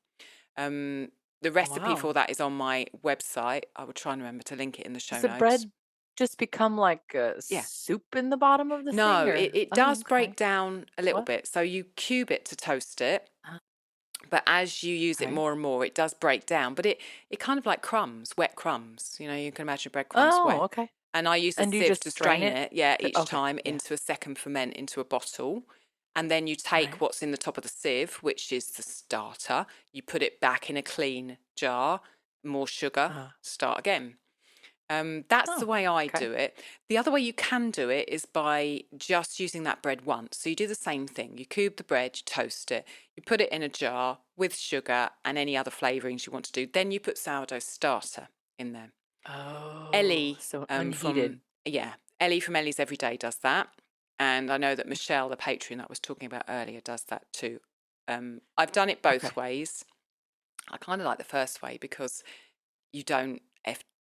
The Oh, recipe wow. for that is on my website. I will try and remember to link it in the show Does the notes. bread just become like a Yeah. soup in the bottom of the thing No, or it oh, does okay. break down a little What? bit. So you cube it to toast it, Uh, but as you use it okay. more and more, it does break down. But it kind of like crumbs, wet crumbs. You can imagine breadcrumbs Oh, wet. okay. And I use a And do you sieve just to strain strain it? it, yeah, each Okay. time Yeah. into a second ferment into a bottle. And then you take Right. what's in the top of the sieve, which is the starter. You put it back in a clean jar, more sugar, Uh, start again. That's the oh, way I okay. do it. The other way you can do it is by just using that bread once. So you do the same thing. You cube the bread, you toast it, you put it in a jar with sugar and any other flavourings you want to do. Then you put sourdough starter in there. Oh, Ellie so from unheated. yeah, Ellie from Ellie's Everyday does that, and I know that Michelle, the patron that I was talking about earlier, does that too. I've done it Okay. both ways. I kind of like the first way because you don't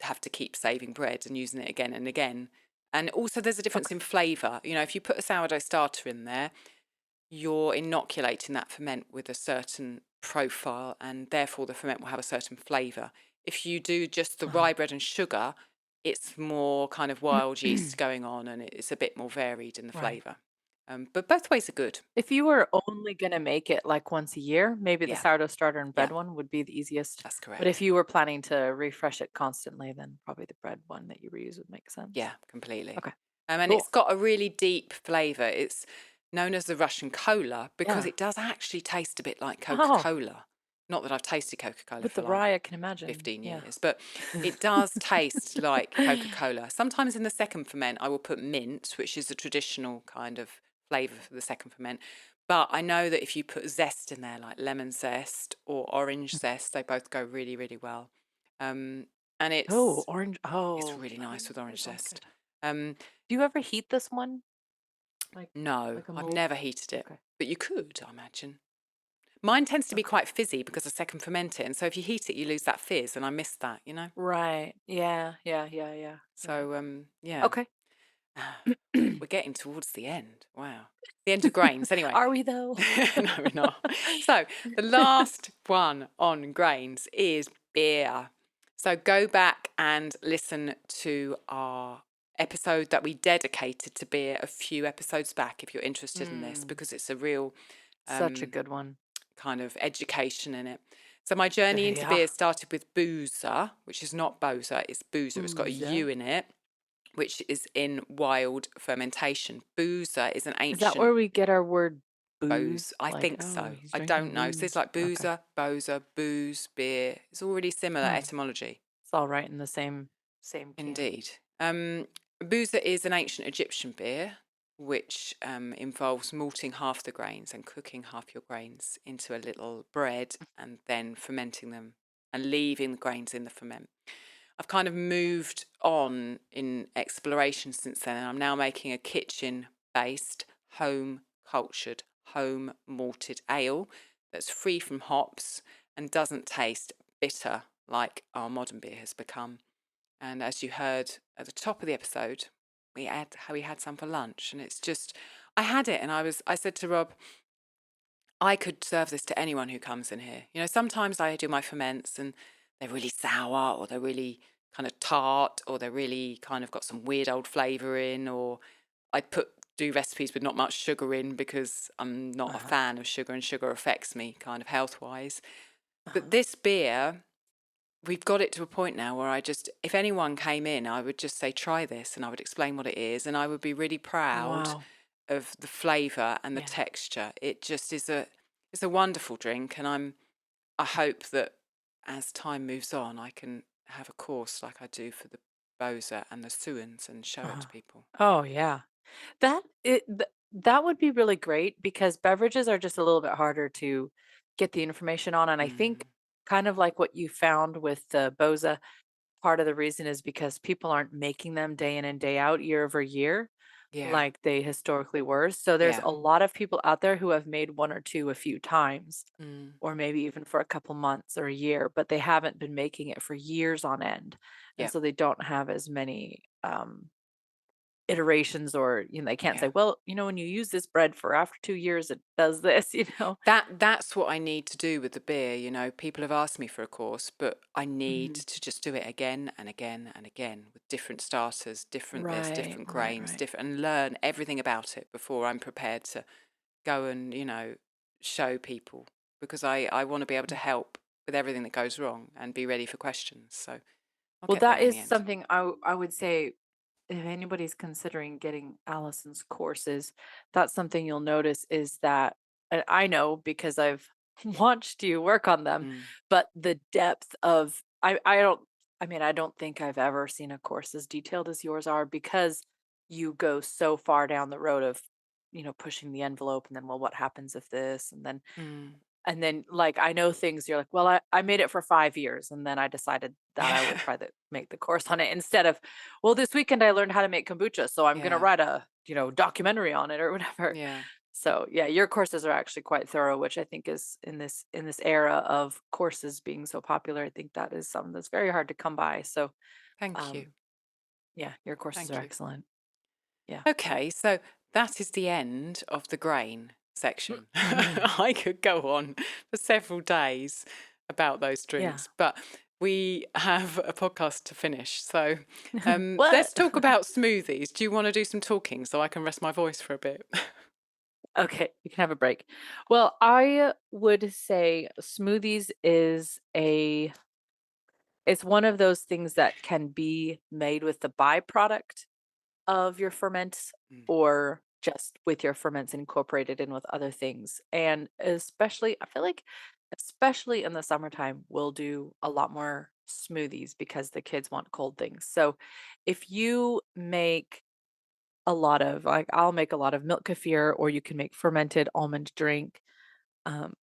have to keep saving bread and using it again and again. And also, there's a difference Okay. in flavour. If you put a sourdough starter in there, you're inoculating that ferment with a certain profile, and therefore the ferment will have a certain flavour. If you do just the Uh-huh. rye bread and sugar, it's more kind of wild yeast going on, and it's a bit more varied in the Right. flavour. But both ways are good. If you were only gonna make it, like, once a year, maybe the Yeah, sourdough starter and yeah, bread one would be the easiest, that's but if correct. you were planning to refresh it constantly, then probably the bread one that you reuse would make sense. Yeah, completely. Okay, And it's cool. got a really deep flavour. It's known as the Russian cola because Yeah. it does actually taste a bit like Coca Oh, Cola. Not that I've tasted Coca Cola with for the like rye, I can imagine. 15 Yeah. years, but it does taste like Coca Cola. Sometimes in the second ferment, I will put mint, which is a traditional kind of flavour for the second ferment. But I know that if you put zest in there, like lemon zest or orange zest, they both go really, really well. And Oh, it's orange. it's Oh, really nice with that orange sounds zest. good. Um, Do you ever heat this one? Like no, like a I've mold? never heated it, Okay. but you could, I imagine. Mine tends to be Okay. quite fizzy because I second ferment it, and so if you heat it, you lose that fizz, and I miss that. Right. Yeah, yeah, yeah, yeah, yeah. So yeah. Okay. Ah, we're getting towards the end. Wow. The end of grains. Anyway, Are we though? no, we're not. So the last one on grains is beer. So go back and listen to our episode that we dedicated to beer a few episodes back if you're interested in this, Mm, because it's a real such a um, good one. kind of education in it. So my journey into Yeah. beer started with boozer, which is not boza, it's boozer. It's got a Booza. U in it, which is in wild fermentation. Boozer is an Is that ancient where we get our word booze. booze? I Like, think oh, so. he's I drinking don't know. So there's booze. like Okay. boozer, bozer, booze, beer. It's all really similar Hmm. etymology. It's all right in the same can. Indeed. Boozer is an ancient Egyptian beer, which involves malting half the grains and cooking half your grains into a little bread and then fermenting them and leaving the grains in the ferment. I've kind of moved on in exploration since then, and I'm now making a kitchen based, home cultured, home malted ale that's free from hops and doesn't taste bitter like our modern beer has become. And as you heard at the top of the episode, we had some for lunch, and it's just I had it, and I said to Rob, I could serve this to anyone who comes in here. You know, sometimes I do my ferments and they're really sour, or they're really kind of tart, or they're really kind of got some weird old flavour in, or I do recipes with not much sugar in because I'm not a Uh-huh. fan of sugar, and sugar affects me kind of health wise. Uh-huh. But this beer, we've got it to a point now where if anyone came in, I would just say, try this, and I would explain what it is, and I would be really Oh, proud wow. of the flavour and the Yeah. texture. It just it's a wonderful drink, and I hope that as time moves on, I can have a course like I do for the Boza and the Suans and show it Uh-huh. to people. Oh, yeah. That would be really great because beverages are just a little bit harder to get the information on, and I think Mm, kind of like what you found with the Boza, part of the reason is because people aren't making them day in and day out, year over year, yeah, like they historically were. So there's yeah. a lot of people out there who have made 1 or 2 a few times, Mm, or maybe even for a couple months or a year, but they haven't been making it for years on end, and yeah, so they don't have as many, iterations, or, they can't say, yeah. "Well, when you use this bread for after 2 years, it does this," you know? That's what I need to do with the beer. You know, people have asked me for a course, but I need Mhm. to just do it again and again and again with different starters, different this, Right, different right, grains, right. different, and learn everything about it before I'm prepared to go and, show people, because I want to be able to Mm. help with everything that goes wrong and be ready for questions. So I'll Well, get there that in the is end. something I would say if anybody's considering getting Allison's courses, that's something you'll notice is that, and I know because I've watched you work on them, Mm, but the depth of I don't think I've ever seen a course as detailed as yours are because you go so far down the road of, pushing the envelope and then, well, what happens if this? mm. And then, like, I know things you're like, "Well, I made it for 5 years, and then I decided that I would Yeah, try to make the course on it instead of, well, this weekend I learned how to make kombucha, so I'm gonna yeah, write a, documentary on it," or whatever. yeah. So, yeah, your courses are actually quite thorough, which I think is in this era of courses being so popular, I think that is something that's very hard to come by. So, Thank you. um, yeah, your courses are Thank you. excellent. Yeah. Okay, so that is the end of the grain section. I could go on for several days about those Yeah. drinks, but we have a podcast to finish. So What? let's talk about smoothies. Do you want to do some talking so I can rest my voice for a bit? Okay, you can have a break. Well, I would say smoothies it's one of those things that can be made with the byproduct of your ferments Mm, or just with your ferments incorporated in with other things. And especially, I feel like, especially in the summertime, we'll do a lot more smoothies because the kids want cold things. So if you make I'll make a lot of milk kefir, or you can make fermented almond drink. Um,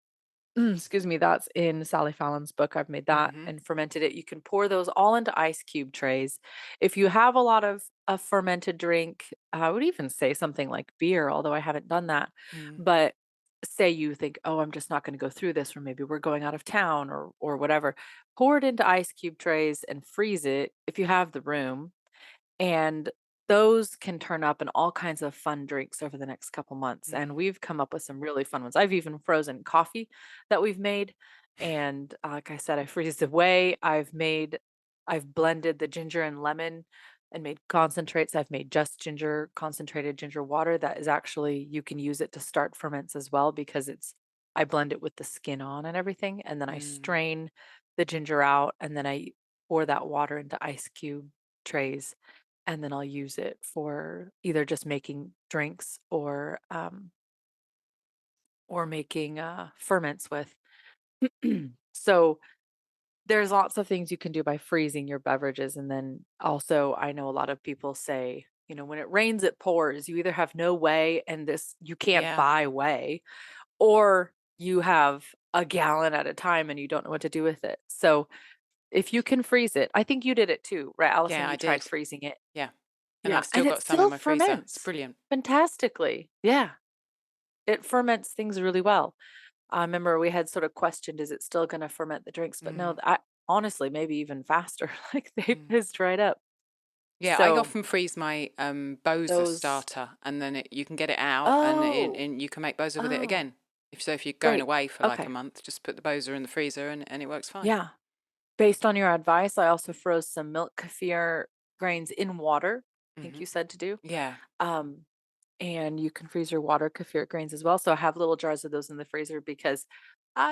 excuse me, that's in Sally Fallon's book. I've made that mhm, and fermented it. You can pour those all into ice cube trays. If you have a lot of a fermented drink, I would even say something like beer, although I haven't done that. mm, But say you think, oh, I'm just not going to go through this, or maybe we're going out of town, or whatever. Pour it into ice cube trays and freeze it if you have the room, and those can turn up in all kinds of fun drinks over the next couple months, and mm, we've come up with some really fun ones. I've even frozen coffee that we've made, and, like I said, I freeze it away. I've blended the ginger and lemon and made concentrates. I've made just ginger, concentrated ginger water that is actually you can use it to start ferments as well because I blend it with the skin on and everything, and then I mm, strain the ginger out, and then I pour that water into ice cube trays, and then I'll use it for either just making drinks or making, ferments with. So, there's lots of things you can do by freezing your beverages, and then also, I know a lot of people say when it rains, it pours. You either have no whey and this you can't Yeah. buy whey, or you have a gallon at a time and you don't know what to do with it. So if you can freeze it, I think you did it too, right, Allison? Yeah, You I tried did. freezing it. Yeah. And Yeah, I've and still it got some in still my freezer. It's ferments brilliant. fantastically. Yeah, it ferments things really well. I remember we had sort of questioned, is it still going to ferment the drinks? But no, Mm, I honestly maybe even faster. Like they've mm. just dried up. Yeah, I So often freeze my boza those, starter, and then you can get it out, and oh, you can make boza with it oh, again. If you're going great. away for like a Okay. month, just put the boza in the freezer, and it works fine. Yeah. Based on your advice, I also froze some milk kefir grains in water. I think Hmm. you said to do. Yeah. Um, and you can freeze your water kefir grains as well. So I have little jars of those in the freezer because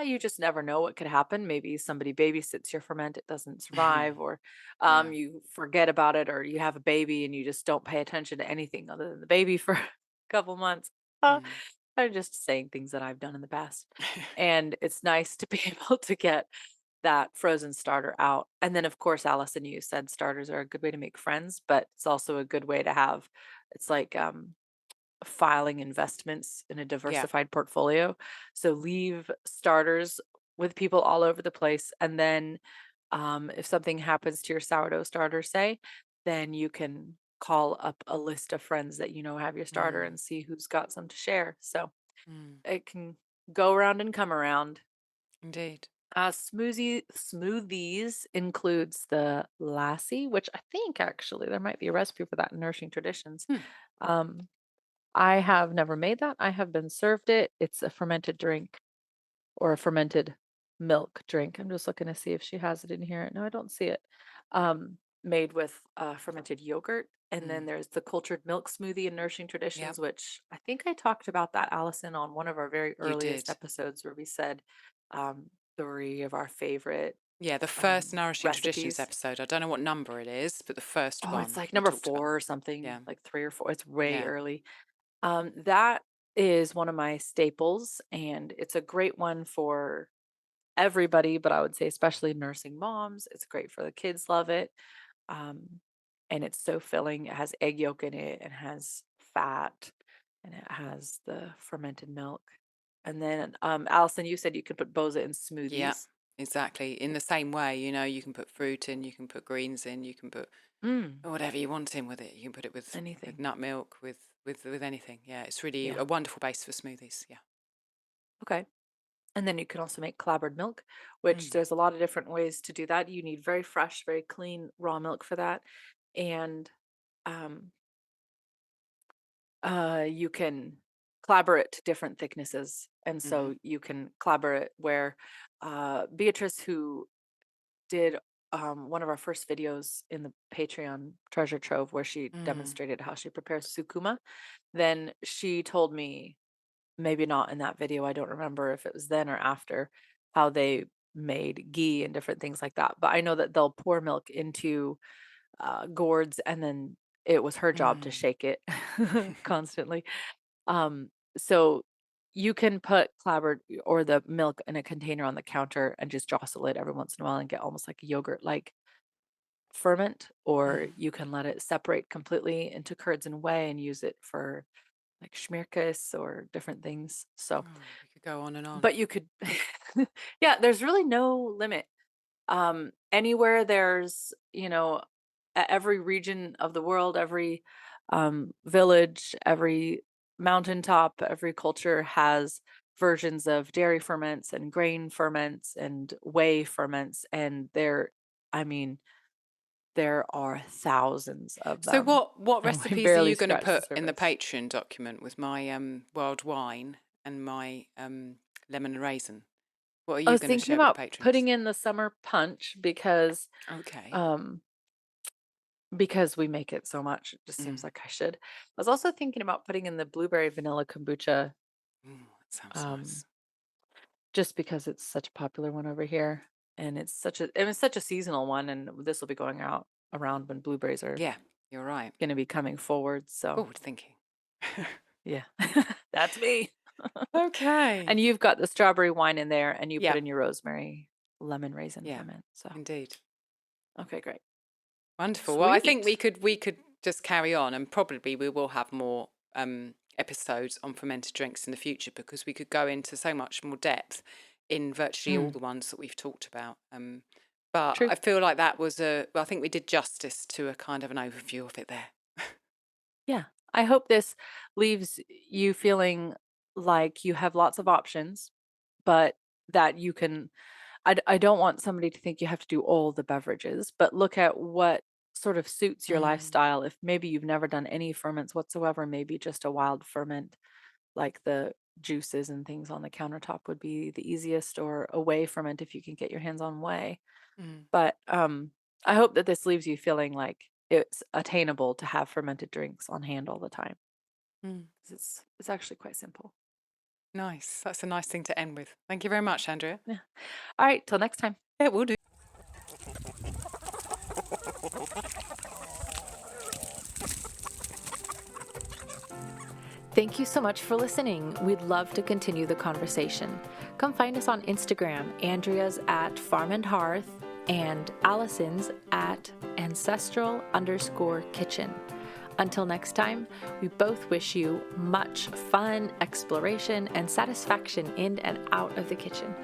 you just never know what could happen. Maybe somebody babysits your ferment, it doesn't survive, or Yeah. you forget about it, or you have a baby and you just don't pay attention to anything other than the baby for a couple months. Uh, Mm. I'm just saying things that I've done in the past. And it's nice to be able to get that frozen starter out. And then, of course, Allison, you said starters are a good way to make friends, but it's also a good way to have, it's like, filing investments in a Yeah. diversified portfolio. So leave starters with people all over the place. And then if something happens to your sourdough starter, say, then you can call up a list of friends that you know have your starter Mm. and see who's got some to share. So Mm. it can go around and come around. Indeed. Smoothies includes the lassi, which I think actually there might be a recipe for that in Nourishing Traditions. Hmm. Um, I have never made that. I have been served it. It's a fermented drink or a fermented milk drink. I'm just looking to see if she has it in here. No, I don't see it. Made with fermented yogurt. And then Mm. there's the cultured milk smoothie in Nourishing Yep. Traditions, which I think I talked about that, Allison, on one of our very You earliest did. episodes where we said um, 3 of our favorite Yeah, the first Nourishing Traditions recipes. episode. I don't know what number it is, but the first Oh, it's one like we number talked about 4 that. or something, Yeah. like 3 or 4. It's way Yeah. early. That is one of my staples, and it's a great one for everybody, but I would say especially nursing moms. It's great for the kids, love it. Um, and it's so filling. It has egg yolk in it and has fat and it has the fermented milk. And then Allison, you said you could put boza in Yeah. smoothies. Exactly. In the same way, you can put fruit in, you can put greens in, you can put Mm, whatever you want in with it. You can put it with anything. nut milk, with anything. Yeah, it's really Yeah. a wonderful base for smoothies. Yeah. Okay. And then you can also make clabbered milk, which Mm. there's a lot of different ways to do that. You need very fresh, very clean raw milk for that. And um, you can clabber it to different thicknesses. And Mm-hmm. so you can clabber it where Beatrice, who did one of our first videos in the Patreon treasure trove where she Mm. demonstrated how she prepares sukuma, then she told me, maybe not in that video, I don't remember if it was then or after, how they made ghee and different things like that. But I know that they'll pour milk into gourds and then it was her job to Mm. shake it constantly. So you can put clabbered or the milk in a container on the counter and just jostle it every once in a while and get almost like a yogurt like ferment, or Mm. you can let it separate completely into curds and whey and use it for like schmirkes or different things. So, Oh, we could go on and on. but you could, yeah, there's really no limit. Anywhere there's, every region of the world, every village, every mountaintop, every culture has versions of dairy ferments and grain ferments and whey ferments. And I mean, there are thousands of So them. what And we recipes are barely you going to scratch the put in the surface. Patreon document with my wild wine and my lemon and raisin? What are I you was going to thinking share with the about patrons? putting in the summer punch Okay. um, because we make it so much. It just seems Mm. like I should. I was also thinking about putting in the blueberry vanilla kombucha, Ooh, that sounds um, nice. just because it's such a popular one over here, and it's such a seasonal one, and this will be going out around when blueberries are Yeah, you're right. going to be coming forward. So Forward thinking. yeah, that's me. Okay. And you've got the strawberry wine in there, and you put Yeah, in your rosemary lemon raisin yeah, ferment. So indeed. okay, great, Wonderful. Well, I think sweet. we could just carry on, and probably we will have more episodes on fermented drinks in the future, because we could go into so much more depth in virtually all Mm, the ones that we've talked about. But true. I feel like that was I think we did justice to a kind of an overview of it there. Yeah. I hope this leaves you feeling like you have lots of options, but that you can. I don't want somebody to think you have to do all the beverages, but look at what sort of suits your Mm, lifestyle. If maybe you've never done any ferments whatsoever, maybe just a wild ferment, like the juices and things on the countertop would be the easiest, or a whey ferment if you can get your hands on whey. mm, But I hope that this leaves you feeling like it's attainable to have fermented drinks on hand all the time. mm. 'Cause it's actually quite simple. Nice. That's a nice thing to end with. Thank you very much, Andrea. Yeah. All right, till next time. Yeah, we'll do. Thank you so much for listening. We'd love to continue the conversation. Come find us on Instagram. Andrea's at Farm and Hearth and Allison's at ancestral_kitchen. Until next time, we both wish you much fun, exploration, and satisfaction in and out of the kitchen.